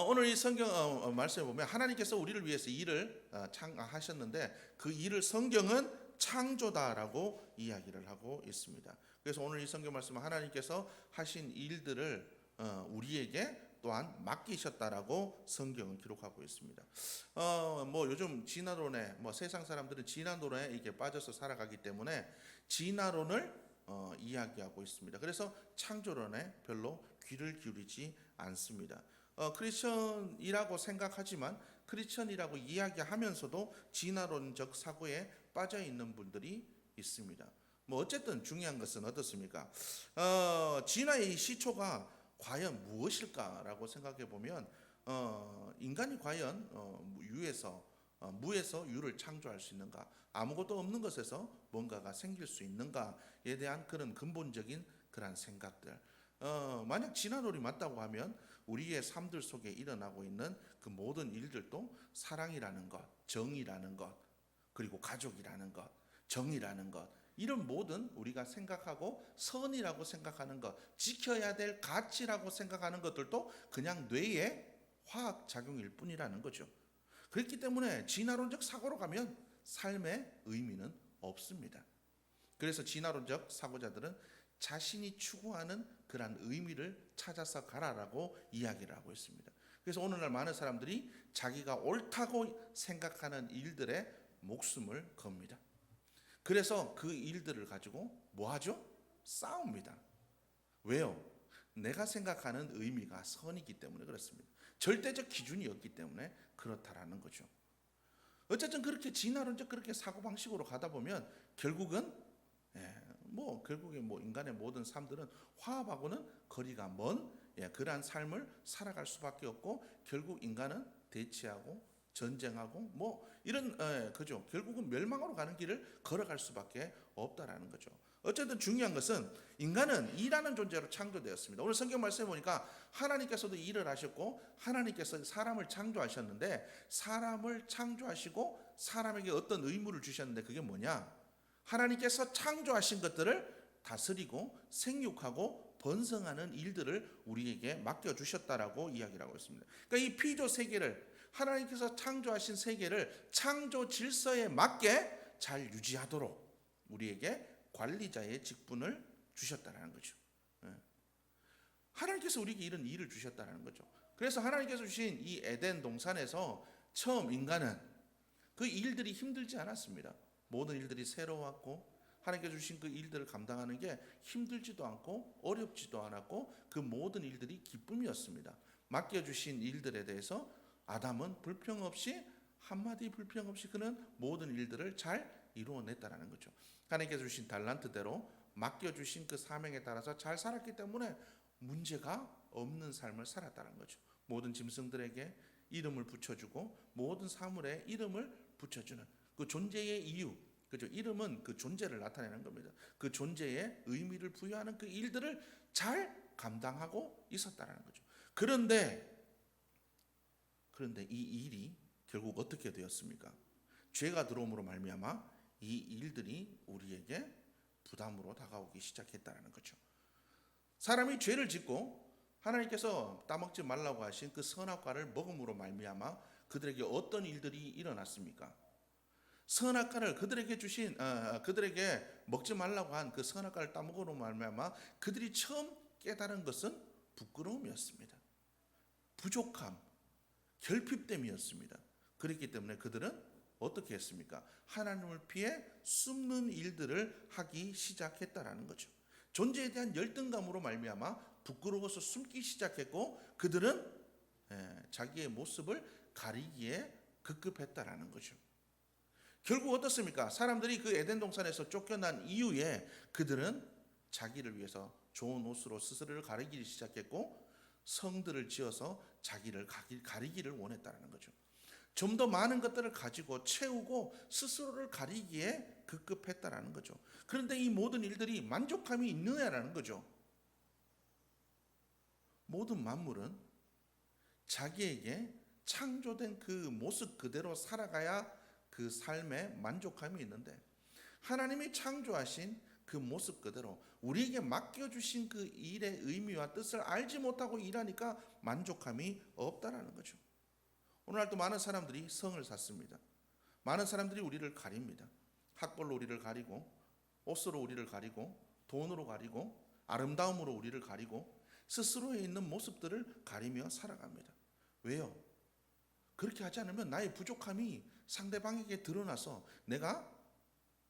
오늘 이 성경 말씀에 보면 하나님께서 우리를 위해서 일을 창하셨는데 그 일을 성경은 창조다라고 이야기를 하고 있습니다. 그래서 오늘 이 성경 말씀은 하나님께서 하신 일들을 우리에게 또한 맡기셨다라고 성경은 기록하고 있습니다. 뭐 요즘 진화론에 세상 사람들은 진화론에 이게 빠져서 살아가기 때문에 진화론을 이야기하고 있습니다. 그래서 창조론에 별로 귀를 기울이지 않습니다. 크리스천이라고 생각하지만 크리스천이라고 이야기하면서도 진화론적 사고에 빠져 있는 분들이 있습니다. 뭐 어쨌든 중요한 것은 어떻습니까? 진화의 시초가 과연 무엇일까라고 생각해 보면 인간이 과연 무에서 유를 창조할 수 있는가, 아무것도 없는 것에서 뭔가가 생길 수 있는가에 대한 그런 근본적인 그런 생각들. 만약 진화론이 맞다고 하면 우리의 삶들 속에 일어나고 있는 그 모든 일들도 사랑이라는 것, 정의라는 것, 그리고 가족이라는 것, 정의라는 것, 이런 모든 우리가 생각하고 선이라고 생각하는 것, 지켜야 될 가치라고 생각하는 것들도 그냥 뇌의 화학 작용일 뿐이라는 거죠. 그렇기 때문에 진화론적 사고로 가면 삶의 의미는 없습니다. 그래서 진화론적 사고자들은 자신이 추구하는 그러한 의미를 찾아서 가라라고 이야기를 하고 있습니다. 그래서 오늘날 많은 사람들이 자기가 옳다고 생각하는 일들에 목숨을 겁니다. 그래서 그 일들을 가지고 뭐 하죠? 싸웁니다. 왜요? 내가 생각하는 의미가 선이기 때문에 그렇습니다. 절대적 기준이 없기 때문에 그렇다라는 거죠. 어쨌든 그렇게 진화론적 그렇게 사고방식으로 가다 보면 결국은 결국에 인간의 모든 삶들은 화합하고는 거리가 먼 그러한 삶을 살아갈 수밖에 없고, 결국 인간은 대치하고 전쟁하고 이런 그죠. 결국은 멸망으로 가는 길을 걸어갈 수밖에 없다라는 거죠. 어쨌든 중요한 것은 인간은 일하는 존재로 창조되었습니다. 오늘 성경 말씀에 보니까 하나님께서도 일을 하셨고 하나님께서 사람을 창조하셨는데, 사람을 창조하시고 사람에게 어떤 의무를 주셨는데 그게 뭐냐? 하나님께서 창조하신 것들을 다스리고 생육하고 번성하는 일들을 우리에게 맡겨주셨다라고 이야기를 하고 있습니다. 그러니까 이 피조 세계를, 하나님께서 창조하신 세계를 창조 질서에 맞게 잘 유지하도록 우리에게 관리자의 직분을 주셨다는 거죠. 하나님께서 우리에게 이런 일을 주셨다는 거죠. 그래서 하나님께서 주신 이 에덴 동산에서 처음 인간은 그 일들이 힘들지 않았습니다. 모든 일들이 새로웠고 하나님께서 주신 그 일들을 감당하는 게 힘들지도 않고 어렵지도 않았고 그 모든 일들이 기쁨이었습니다. 맡겨주신 일들에 대해서 아담은 불평 없이, 한마디 불평 없이 그는 모든 일들을 잘 이루어냈다는 거죠. 하나님께서 주신 달란트대로 맡겨주신 그 사명에 따라서 잘 살았기 때문에 문제가 없는 삶을 살았다는 거죠. 모든 짐승들에게 이름을 붙여주고 모든 사물에 이름을 붙여주는 그 존재의 이유, 그죠? 이름은 그 존재를 나타내는 겁니다. 그 존재의 의미를 부여하는 그 일들을 잘 감당하고 있었다는 거죠. 그런데 이 일이 결국 어떻게 되었습니까? 죄가 들어옴으로 말미암아 이 일들이 우리에게 부담으로 다가오기 시작했다는 거죠. 사람이 죄를 짓고 하나님께서 따먹지 말라고 하신 그 선악과를 먹음으로 말미암아 그들에게 어떤 일들이 일어났습니까? 선악과를 그들에게 먹지 말라고 한 그 선악과를 따먹음으로 말미암아 그들이 처음 깨달은 것은 부끄러움이었습니다. 부족함, 결핍됨이었습니다. 그렇기 때문에 그들은 어떻게 했습니까? 하나님을 피해 숨는 일들을 하기 시작했다라는 거죠. 존재에 대한 열등감으로 말미암아 부끄러워서 숨기 시작했고 그들은 자기의 모습을 가리기에 급급했다라는 거죠. 결국 어떻습니까? 사람들이 그 에덴 동산에서 쫓겨난 이후에 그들은 자기를 위해서 좋은 옷으로 스스로를 가리기 시작했고 성들을 지어서 자기를 가리기를 원했다는 거죠. 좀 더 많은 것들을 가지고 채우고 스스로를 가리기에 급급했다는 거죠. 그런데 이 모든 일들이 만족함이 있느냐라는 거죠. 모든 만물은 자기에게 창조된 그 모습 그대로 살아가야 그 삶에 만족함이 있는데, 하나님이 창조하신 그 모습 그대로 우리에게 맡겨주신 그 일의 의미와 뜻을 알지 못하고 일하니까 만족함이 없다라는 거죠. 오늘날도 많은 사람들이 성을 샀습니다. 많은 사람들이 우리를 가립니다. 학벌로 우리를 가리고, 옷으로 우리를 가리고, 돈으로 가리고, 아름다움으로 우리를 가리고, 스스로에 있는 모습들을 가리며 살아갑니다. 왜요? 그렇게 하지 않으면 나의 부족함이 상대방에게 드러나서 내가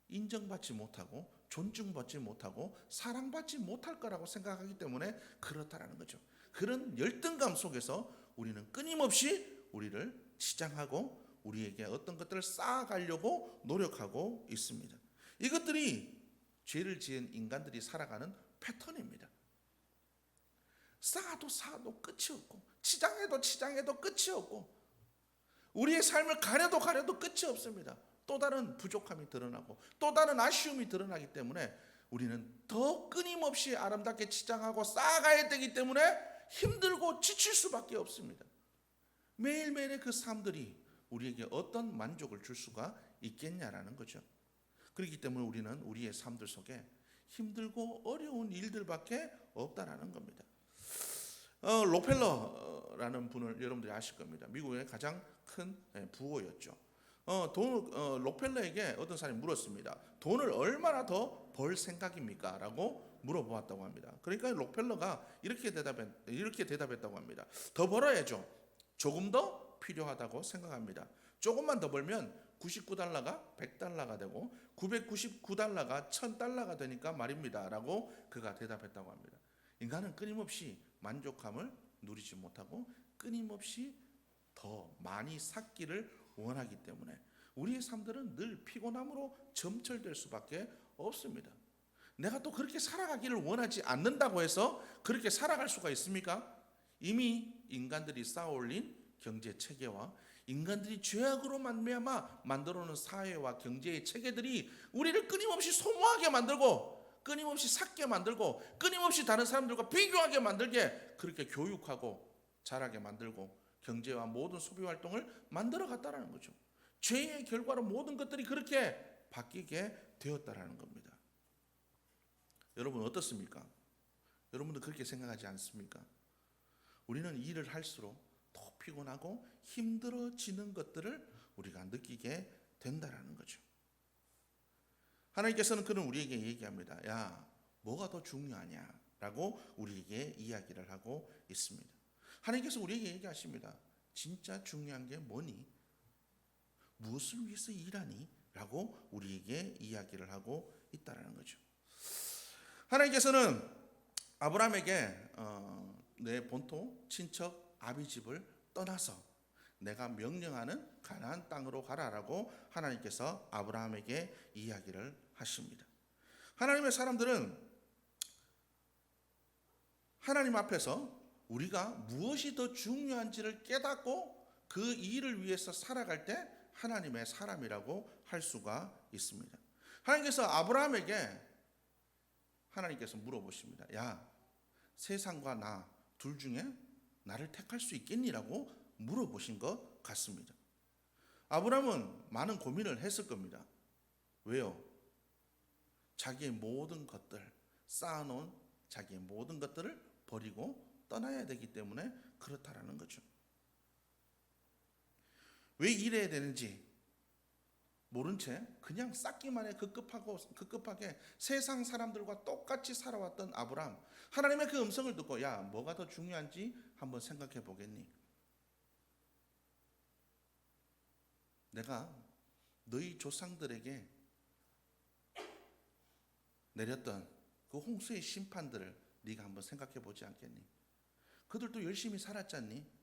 인정받지 못하고 존중받지 못하고 사랑받지 못할 거라고 생각하기 때문에 그렇다라는 거죠. 그런 열등감 속에서 우리는 끊임없이 우리를 치장하고 우리에게 어떤 것들을 쌓아가려고 노력하고 있습니다. 이것들이 죄를 지은 인간들이 살아가는 패턴입니다. 쌓아도 끝이 없고 치장해도 끝이 없고 우리의 삶을 가려도 끝이 없습니다. 또 다른 부족함이 드러나고 또 다른 아쉬움이 드러나기 때문에 우리는 더 끊임없이 아름답게 치장하고 쌓아가야 되기 때문에 힘들고 지칠 수밖에 없습니다. 매일매일의 그 삶들이 우리에게 어떤 만족을 줄 수가 있겠냐라는 거죠. 그렇기 때문에 우리는 우리의 삶들 속에 힘들고 어려운 일들밖에 없다라는 겁니다. 록펠러라는 분을 여러분들이 아실 겁니다. 미국의 가장 큰 부호였죠. 록펠러에게 어떤 사람이 물었습니다. 돈을 얼마나 더 벌 생각입니까? 라고 물어보았다고 합니다. 그러니까 록펠러가 이렇게 대답했다고 합니다. 더 벌어야죠. 조금 더 필요하다고 생각합니다. 조금만 더 벌면 $99가 $100가 되고 $999가 $1000가 되니까 말입니다. 라고 그가 대답했다고 합니다. 인간은 끊임없이 만족함을 누리지 못하고 끊임없이 더 많이 쌓기를 원하기 때문에 우리의 삶들은 늘 피곤함으로 점철될 수밖에 없습니다. 내가 또 그렇게 살아가기를 원하지 않는다고 해서 그렇게 살아갈 수가 있습니까? 이미 인간들이 쌓아올린 경제 체계와 인간들이 죄악으로 말미암아 만들어놓은 사회와 경제의 체계들이 우리를 끊임없이 소모하게 만들고 끊임없이 삭게 만들고 끊임없이 다른 사람들과 비교하게 만들게 그렇게 교육하고 자라게 만들고 경제와 모든 소비 활동을 만들어 갔다라는 거죠. 죄의 결과로 모든 것들이 그렇게 바뀌게 되었다라는 겁니다. 여러분 어떻습니까? 여러분도 그렇게 생각하지 않습니까? 우리는 일을 할수록 더 피곤하고 힘들어지는 것들을 우리가 느끼게 된다라는 거죠. 하나님께서는 그런 우리에게 얘기합니다. 야, 뭐가 더 중요하냐? 라고 우리에게 이야기를 하고 있습니다. 하나님께서 우리에게 얘기하십니다. 진짜 중요한 게 뭐니? 무엇을 위해서 일하니? 라고 우리에게 이야기를 하고 있다는 거죠. 하나님께서는 아브라함에게 내 본토 친척 아비집을 떠나서 내가 명령하는 가나안 땅으로 가라라고 하나님께서 아브라함에게 이야기를 하십니다. 하나님의 사람들은 하나님 앞에서 우리가 무엇이 더 중요한지를 깨닫고 그 일을 위해서 살아갈 때 하나님의 사람이라고 할 수가 있습니다. 하나님께서 아브라함에게 하나님께서 물어보십니다. 야, 세상과 나 둘 중에 나를 택할 수 있겠니라고 물어보신 것 같습니다. 아브라함은 많은 고민을 했을 겁니다. 왜요? 자기의 모든 것들, 쌓아놓은 자기의 모든 것들을 버리고 떠나야 되기 때문에 그렇다라는 거죠. 왜 이래야 되는지 모른 채 그냥 쌓기만 해 급급하게 세상 사람들과 똑같이 살아왔던 아브라함, 하나님의 그 음성을 듣고 야, 뭐가 더 중요한지 한번 생각해 보겠니? 내가 너희 조상들에게 내렸던 그 홍수의 심판들을 네가 한번 생각해 보지 않겠니? 그들도 열심히 살았잖니?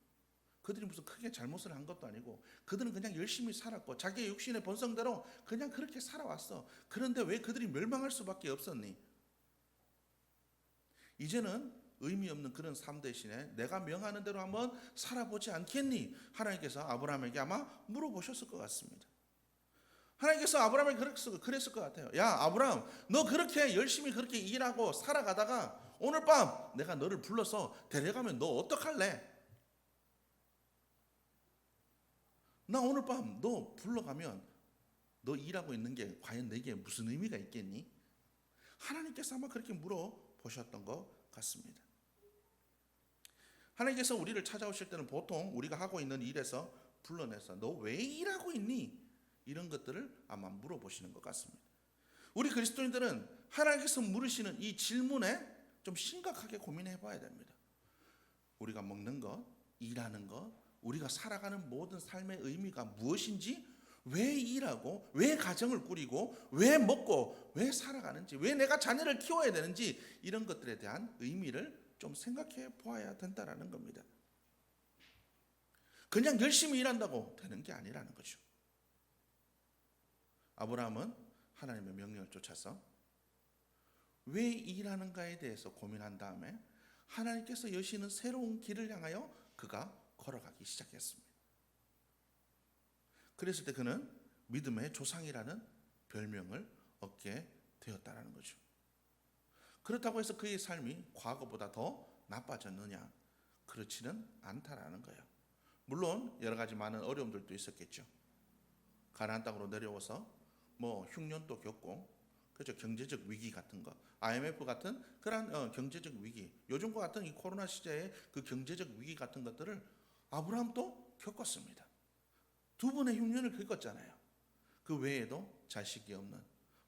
그들이 무슨 크게 잘못을 한 것도 아니고 그들은 그냥 열심히 살았고 자기의 육신의 본성대로 그냥 그렇게 살아왔어. 그런데 왜 그들이 멸망할 수밖에 없었니? 이제는 의미 없는 그런 삶 대신에 내가 명하는 대로 한번 살아보지 않겠니? 하나님께서 아브라함에게 아마 물어보셨을 것 같습니다. 하나님께서 아브라함에게 그랬을 것 같아요. 야, 아브라함, 너 그렇게 열심히 그렇게 일하고 살아가다가 오늘 밤 내가 너를 불러서 데려가면 너 어떡할래? 나 오늘 밤 너 불러가면 너 일하고 있는 게 과연 내게 무슨 의미가 있겠니? 하나님께서 아마 그렇게 물어보셨던 것 같습니다. 하나님께서 우리를 찾아오실 때는 보통 우리가 하고 있는 일에서 불러내서 너 왜 일하고 있니? 이런 것들을 아마 물어보시는 것 같습니다. 우리 그리스도인들은 하나님께서 물으시는 이 질문에 좀 심각하게 고민해 봐야 됩니다. 우리가 먹는 것, 일하는 것, 우리가 살아가는 모든 삶의 의미가 무엇인지, 왜 일하고, 왜 가정을 꾸리고, 왜 먹고, 왜 살아가는지, 왜 내가 자녀를 키워야 되는지, 이런 것들에 대한 의미를 좀 생각해 보아야 된다는 겁니다. 그냥 열심히 일한다고 되는 게 아니라는 거죠. 아브라함은 하나님의 명령을 쫓아서 왜 일하는가에 대해서 고민한 다음에 하나님께서 여시는 새로운 길을 향하여 그가 걸어가기 시작했습니다. 그랬을 때 그는 믿음의 조상이라는 별명을 얻게 되었다는 거죠. 그렇다고 해서 그의 삶이 과거보다 더 나빠졌느냐? 그렇지는 않다라는 거예요. 물론 여러 가지 많은 어려움들도 있었겠죠. 가나안 땅으로 내려와서 흉년도 겪고, 그렇죠, 경제적 위기 같은 거, IMF 같은 그런 경제적 위기, 요즘과 같은 이 코로나 시대의 그 경제적 위기 같은 것들을 아브라함도 겪었습니다. 두 번의 흉년을 겪었잖아요. 그 외에도 자식이 없는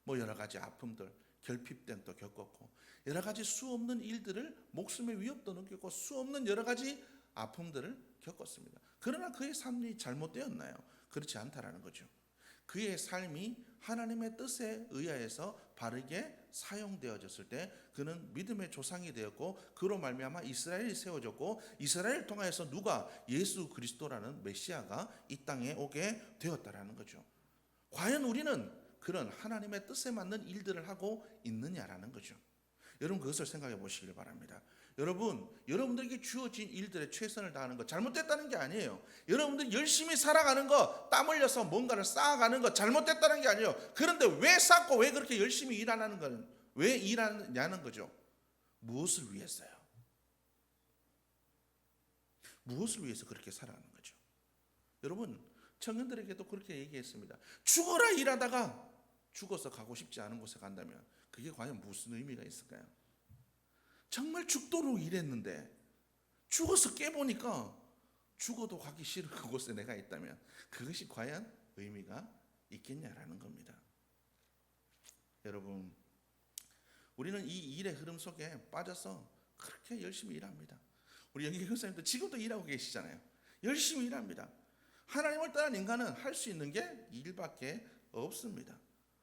여러 가지 아픔들, 결핍됨도 겪었고, 여러 가지 수없는 일들을, 목숨의 위협도 느꼈고, 수없는 여러 가지 아픔들을 겪었습니다. 그러나 그의 삶이 잘못되었나요? 그렇지 않다라는 거죠. 그의 삶이 하나님의 뜻에 의하여서 바르게 사용되어졌을 때 그는 믿음의 조상이 되었고, 그로 말미암아 이스라엘이 세워졌고, 이스라엘을 통하여서 누가? 예수 그리스도라는 메시아가 이 땅에 오게 되었다라는 거죠. 과연 우리는 그런 하나님의 뜻에 맞는 일들을 하고 있느냐라는 거죠. 여러분, 그것을 생각해 보시길 바랍니다. 여러분들에게 주어진 일들에 최선을 다하는 것 잘못됐다는 게 아니에요. 여러분들이 열심히 살아가는 거, 땀 흘려서 뭔가를 쌓아가는 거 잘못됐다는 게 아니에요. 그런데 왜 쌓고 왜 그렇게 열심히 일하는 건, 왜 일하냐는 거죠. 무엇을 위해서요? 무엇을 위해서 그렇게 살아가는 거죠? 여러분, 청년들에게도 그렇게 얘기했습니다. 죽어라 일하다가 죽어서 가고 싶지 않은 곳에 간다면 그게 과연 무슨 의미가 있을까요? 정말 죽도록 일했는데 죽어서 깨보니까 죽어도 가기 싫은 그곳에 내가 있다면 그것이 과연 의미가 있겠냐라는 겁니다. 여러분, 우리는 이 일의 흐름 속에 빠져서 그렇게 열심히 일합니다. 우리 영기 교사님도 지금도 일하고 계시잖아요. 열심히 일합니다. 하나님을 떠난 인간은 할 수 있는 게 일밖에 없습니다.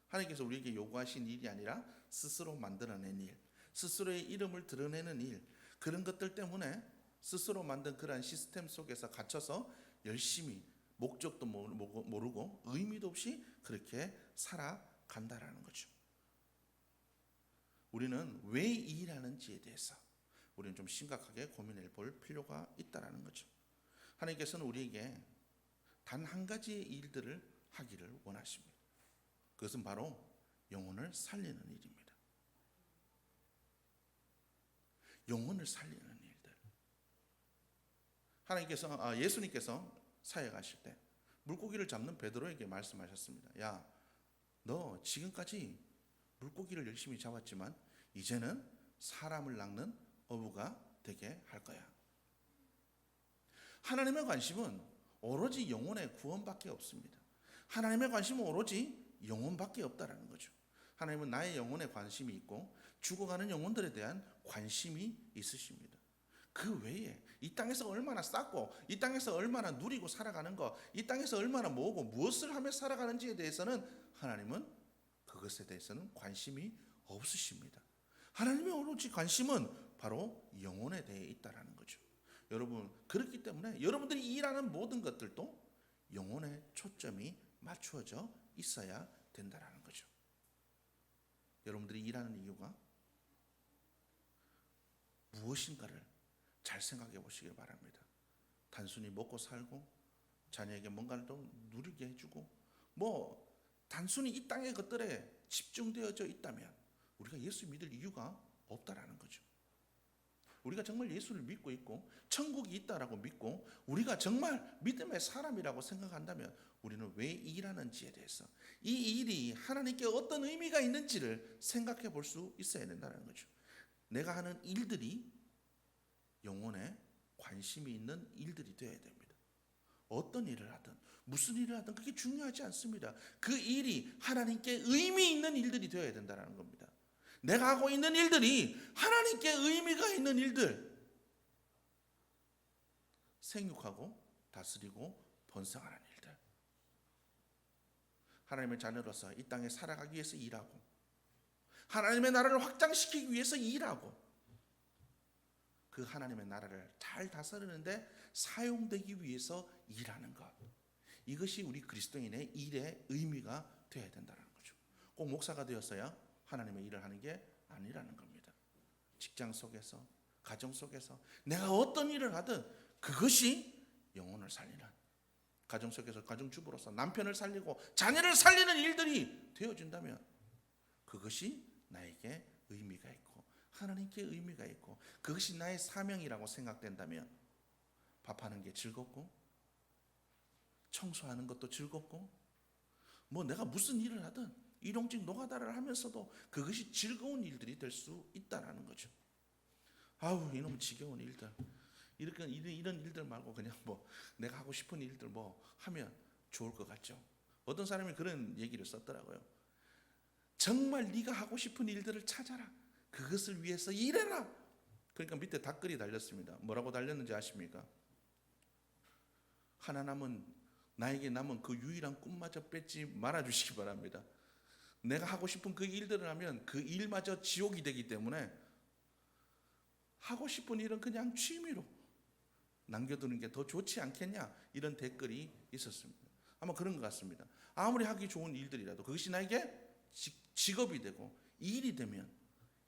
하나님께서 우리에게 요구하신 일이 아니라 스스로 만들어낸 일, 스스로의 이름을 드러내는 일, 그런 것들 때문에 스스로 만든 그러한 시스템 속에서 갇혀서 열심히 목적도 모르고 의미도 없이 그렇게 살아간다라는 거죠. 우리는 왜 일하는지에 대해서 우리는 좀 심각하게 고민해 볼 필요가 있다라는 거죠. 하나님께서는 우리에게 단 한 가지의 일들을 하기를 원하십니다. 그것은 바로 영혼을 살리는 일입니다. 영혼을 살리는 일들. 하나님께서 예수님께서 사역하실 때 물고기를 잡는 베드로에게 말씀하셨습니다. 야, 너 지금까지 물고기를 열심히 잡았지만 이제는 사람을 낚는 어부가 되게 할 거야. 하나님의 관심은 오로지 영혼의 구원밖에 없습니다. 하나님의 관심은 오로지 영혼밖에 없다라는 거죠. 하나님은 나의 영혼에 관심이 있고 죽어가는 영혼들에 대한 관심이 있으십니다. 그 외에 이 땅에서 얼마나 쌓고 이 땅에서 얼마나 누리고 살아가는 것, 이 땅에서 얼마나 모으고 무엇을 하며 살아가는지에 대해서는 하나님은 그것에 대해서는 관심이 없으십니다. 하나님의 오로지 관심은 바로 영혼에 대해 있다라는 거죠. 여러분, 그렇기 때문에 여러분들이 일하는 모든 것들도 영혼에 초점이 맞추어져 있어야 된다라는 거죠. 여러분들이 일하는 이유가 무엇인가를 잘 생각해 보시길 바랍니다. 단순히 먹고 살고 자녀에게 뭔가를 좀 누리게 해주고 단순히 이 땅의 것들에 집중되어져 있다면 우리가 예수 믿을 이유가 없다라는 거죠. 우리가 정말 예수를 믿고 있고 천국이 있다라고 믿고 우리가 정말 믿음의 사람이라고 생각한다면 우리는 왜 일하는지에 대해서 이 일이 하나님께 어떤 의미가 있는지를 생각해 볼 수 있어야 된다는 거죠. 내가 하는 일들이 영혼에 관심이 있는 일들이 되어야 됩니다. 어떤 일을 하든 무슨 일을 하든 그게 중요하지 않습니다. 그 일이 하나님께 의미 있는 일들이 되어야 된다는 겁니다. 내가 하고 있는 일들이 하나님께 의미가 있는 일들, 생육하고 다스리고 번성하는 일들, 하나님의 자녀로서 이 땅에 살아가기 위해서 일하고 하나님의 나라를 확장시키기 위해서 일하고 그 하나님의 나라를 잘 다스리는데 사용되기 위해서 일하는 것, 이것이 우리 그리스도인의 일의 의미가 되어야 된다는 거죠. 꼭 목사가 되었어야 하나님의 일을 하는 게 아니라는 겁니다. 직장 속에서, 가정 속에서 내가 어떤 일을 하든 그것이 영혼을 살리는, 가정 속에서 가정주부로서 남편을 살리고 자녀를 살리는 일들이 되어준다면 그것이 나에게 의미가 있고 하나님께 의미가 있고 그것이 나의 사명이라고 생각된다면 밥하는 게 즐겁고 청소하는 것도 즐겁고 뭐 내가 무슨 일을 하든 일용직 노가다를 하면서도 그것이 즐거운 일들이 될 수 있다라는 거죠. 아우 이놈 지겨운 일들, 이런 일들 말고 그냥 뭐 내가 하고 싶은 일들 뭐 하면 좋을 것 같죠. 어떤 사람이 그런 얘기를 썼더라고요. 정말 네가 하고 싶은 일들을 찾아라. 그것을 위해서 일해라. 그러니까 밑에 답글이 달렸습니다. 뭐라고 달렸는지 아십니까? 나에게 남은 그 유일한 꿈마저 뺏지 말아주시기 바랍니다. 내가 하고 싶은 그 일들을 하면 그 일마저 지옥이 되기 때문에 하고 싶은 일은 그냥 취미로 남겨두는 게 더 좋지 않겠냐, 이런 댓글이 있었습니다. 아마 그런 것 같습니다. 아무리 하기 좋은 일들이라도 그것이 나에게 직업이 되고 일이 되면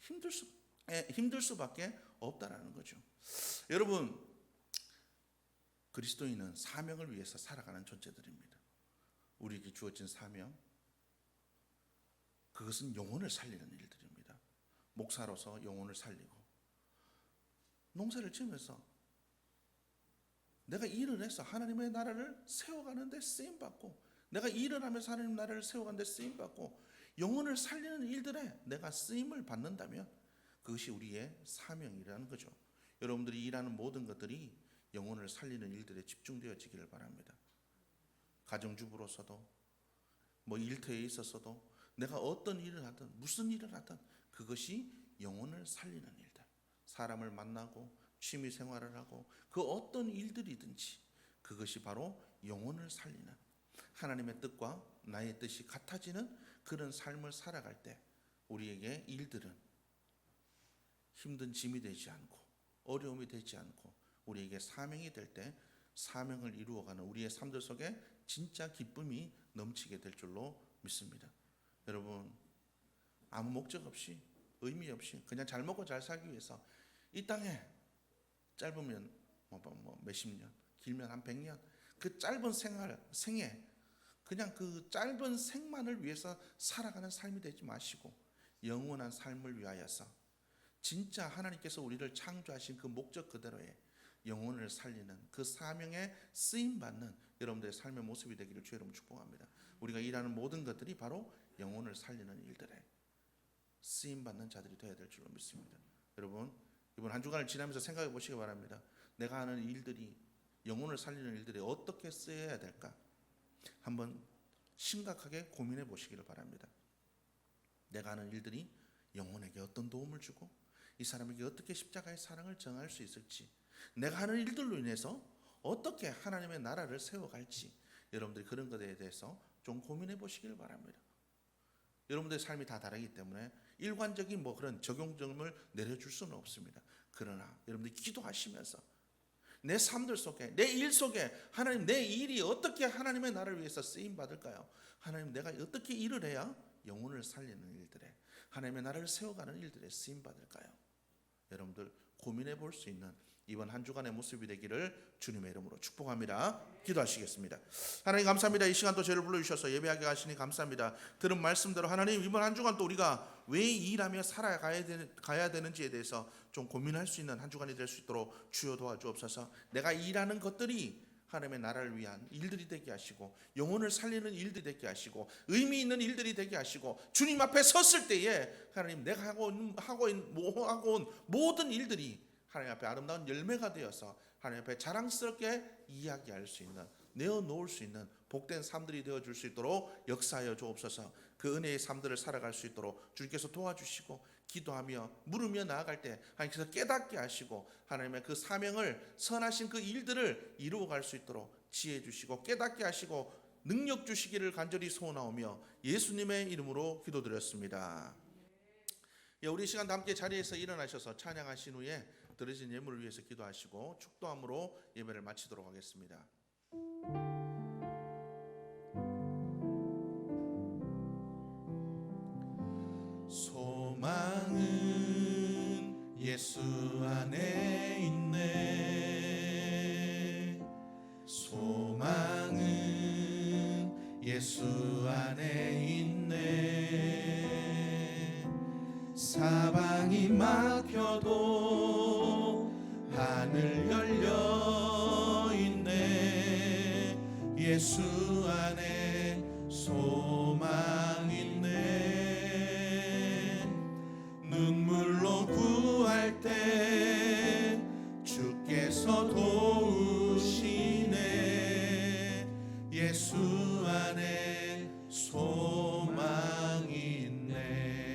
힘들 수밖에 없다라는 거죠. 여러분, 그리스도인은 사명을 위해서 살아가는 존재들입니다. 우리에게 주어진 사명, 그것은 영혼을 살리는 일들입니다. 목사로서 영혼을 살리고, 농사를 지으면서 내가 일을 해서 하나님의 나라를 세워가는 데 쓰임받고, 내가 일을 하면서 하나님 나라를 세워가는 데 쓰임받고 영혼을 살리는 일들에 내가 쓰임을 받는다면 그것이 우리의 사명이라는 거죠. 여러분들이 일하는 모든 것들이 영혼을 살리는 일들에 집중되어지기를 바랍니다. 가정주부로서도 뭐 일터에 있어서도 내가 어떤 일을 하든 무슨 일을 하든 그것이 영혼을 살리는 일들, 사람을 만나고 취미 생활을 하고 그 어떤 일들이든지 그것이 바로 영혼을 살리는, 하나님의 뜻과 나의 뜻이 같아지는 그런 삶을 살아갈 때 우리에게 일들은 힘든 짐이 되지 않고 어려움이 되지 않고 우리에게 사명이 될 때 사명을 이루어가는 우리의 삶들 속에 진짜 기쁨이 넘치게 될 줄로 믿습니다. 여러분, 아무 목적 없이 의미 없이 그냥 잘 먹고 잘 살기 위해서 이 땅에 짧으면 몇십 년, 길면 한 100년 그 짧은 생에 그냥 그 짧은 생만을 위해서 살아가는 삶이 되지 마시고 영원한 삶을 위하여서 진짜 하나님께서 우리를 창조하신 그 목적 그대로의 영혼을 살리는 그 사명에 쓰임받는 여러분들의 삶의 모습이 되기를 주의 이름으로 축복합니다. 우리가 일하는 모든 것들이 바로 영혼을 살리는 일들에 쓰임받는 자들이 되어야 될 줄로 믿습니다. 여러분, 이번 한 주간을 지나면서 생각해 보시기 바랍니다. 내가 하는 일들이, 영혼을 살리는 일들이 어떻게 쓰여야 될까? 한번 심각하게 고민해 보시기를 바랍니다. 내가 하는 일들이 영혼에게 어떤 도움을 주고 이 사람에게 어떻게 십자가의 사랑을 정할 수 있을지, 내가 하는 일들로 인해서 어떻게 하나님의 나라를 세워갈지, 여러분들이 그런 것에 대해서 좀 고민해 보시기를 바랍니다. 여러분들의 삶이 다 다르기 때문에 일관적인 그런 적용점을 내려줄 수는 없습니다. 그러나 여러분들이 기도하시면서 내 삶들 속에, 내 일 속에 하나님, 내 일이 어떻게 하나님의 나라를 위해서 쓰임 받을까요? 하나님, 내가 어떻게 일을 해야 영혼을 살리는 일들에, 하나님의 나라를 세워가는 일들에 쓰임 받을까요? 여러분들 고민해 볼 수 있는 이번 한 주간의 모습이 되기를 주님의 이름으로 축복합니다. 기도하시겠습니다. 하나님 감사합니다. 이 시간 또 저를 불러주셔서 예배하게 하시니 감사합니다. 들은 말씀대로 하나님 이번 한 주간 또 우리가 왜 일하며 살아가야 되는지에 대해서 좀 고민할 수 있는 한 주간이 될 수 있도록 주여 도와주옵소서. 내가 일하는 것들이 하나님의 나라를 위한 일들이 되게 하시고 영혼을 살리는 일들이 되게 하시고 의미 있는 일들이 되게 하시고 주님 앞에 섰을 때에 하나님 내가 하고 온 모든 일들이 하나님 앞에 아름다운 열매가 되어서 하나님 앞에 자랑스럽게 이야기할 수 있는 내어놓을 수 있는 복된 삶들이 되어줄 수 있도록 역사하여 주옵소서. 그 은혜의 삶들을 살아갈 수 있도록 주님께서 도와주시고 기도하며 물으며 나아갈 때 하나님께서 깨닫게 하시고 하나님의 그 사명을 선하신 그 일들을 이루어갈 수 있도록 지혜 주시고 깨닫게 하시고 능력 주시기를 간절히 소원하오며 예수님의 이름으로 기도드렸습니다. 우리 시간 함께 자리에서 일어나셔서 찬양하신 후에 드려진 예물을 위해서 기도하시고 축도함으로 예배를 마치도록 하겠습니다. 소망은 예수 안에 있네. 소망은 예수 안에 있네. 사방이 막혀도 하늘 열려 있네. 예수 안에 소망 있네. 눈물로 구할 때 주께서 도우시네. 예수 안에 소망 있네.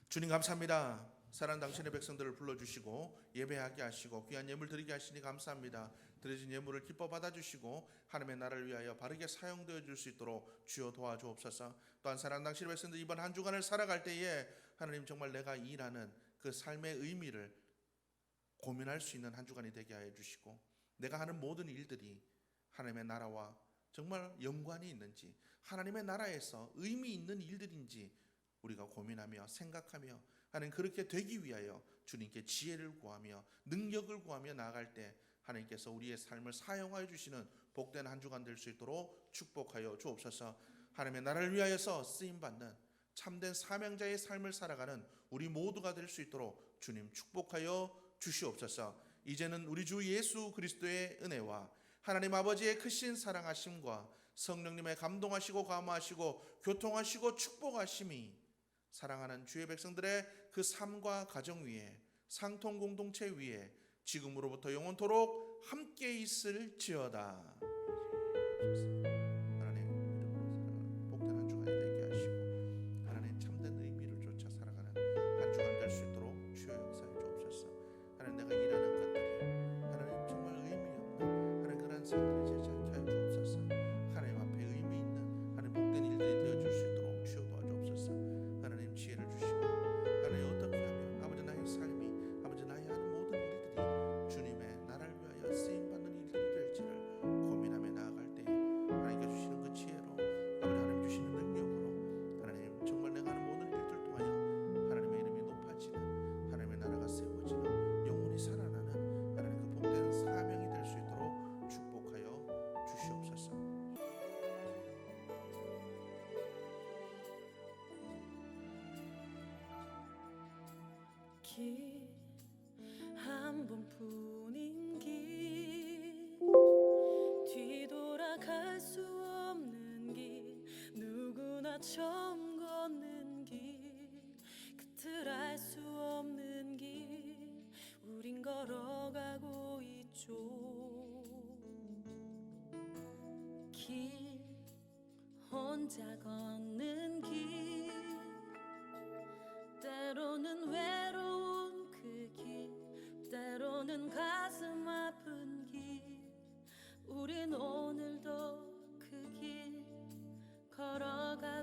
주님 감사합니다. 사랑하는 당신의 백성들을 불러주시고 예배하게 하시고 귀한 예물 드리게 하시니 감사합니다. 드려진 예물을 기뻐 받아주시고 하나님의 나라를 위하여 바르게 사용되어 줄 수 있도록 주여 도와주옵소서. 또한 사랑하는 당신의 백성들 이번 한 주간을 살아갈 때에 하나님 정말 내가 일하는 그 삶의 의미를 고민할 수 있는 한 주간이 되게 하여 주시고 내가 하는 모든 일들이 하나님의 나라와 정말 연관이 있는지 하나님의 나라에서 의미 있는 일들인지 우리가 고민하며 생각하며 하나님 그렇게 되기 위하여 주님께 지혜를 구하며 능력을 구하며 나아갈 때 하나님께서 우리의 삶을 사용하여 주시는 복된 한 주간 될 수 있도록 축복하여 주옵소서. 하나님의 나라를 위하여서 쓰임받는 참된 사명자의 삶을 살아가는 우리 모두가 될 수 있도록 주님 축복하여 주시옵소서. 이제는 우리 주 예수 그리스도의 은혜와 하나님 아버지의 크신 사랑하심과 성령님의 감동하시고 감화하시고 교통하시고 축복하심이 사랑하는 주의 백성들의 그 삶과 가정 위에 상통 공동체 위에 지금으로부터 영원토록 함께 있을지어다. 하나님 복된 한 주간이 되게 하시고 하나님 참된 의미를 쫓아 살아가는 한 주간 될 수 있도록 주여 역사해 주옵소서. 하나님 내가 일하는 것들이 하나님 정말 의미 없는 하나님 그런 삶들이 되지 않게 하여 주옵소서. 하나님 앞에 의미 있는 하나님 복된 일들이 되어줄 수 있도록 주여 도와주옵소서. 하나님 지혜를 주시고 하나님 어떻게 하면 아버지 나의 삶이 아버지 나의 하는 모든 일들이 주님의 나라를 위하여 쓰임받는 일들이 될지를 고민하며 나아갈 때 하나님께 주시는 그 지혜로 아버지 하나님 주시는 능력으로 하나님 정말 내가 하는 모든 일들 통하여 하나님의 이름이 높아지는 하나님의 나라가 세워지는 영원히 살아나는 하나님 그 복된 사명이 될 수 있도록 축복하여 주시옵소서. 길 한 번뿐인 길 뒤돌아갈 수 없는 길 누구나 처음 걷는 길 끝을 알 수 없는 길 우린 걸어가고 있죠. 길 혼자 걷는 길 때로는 외로운 그 길 때로는 가슴 아픈 길 우린 오늘도 그 길 걸어가고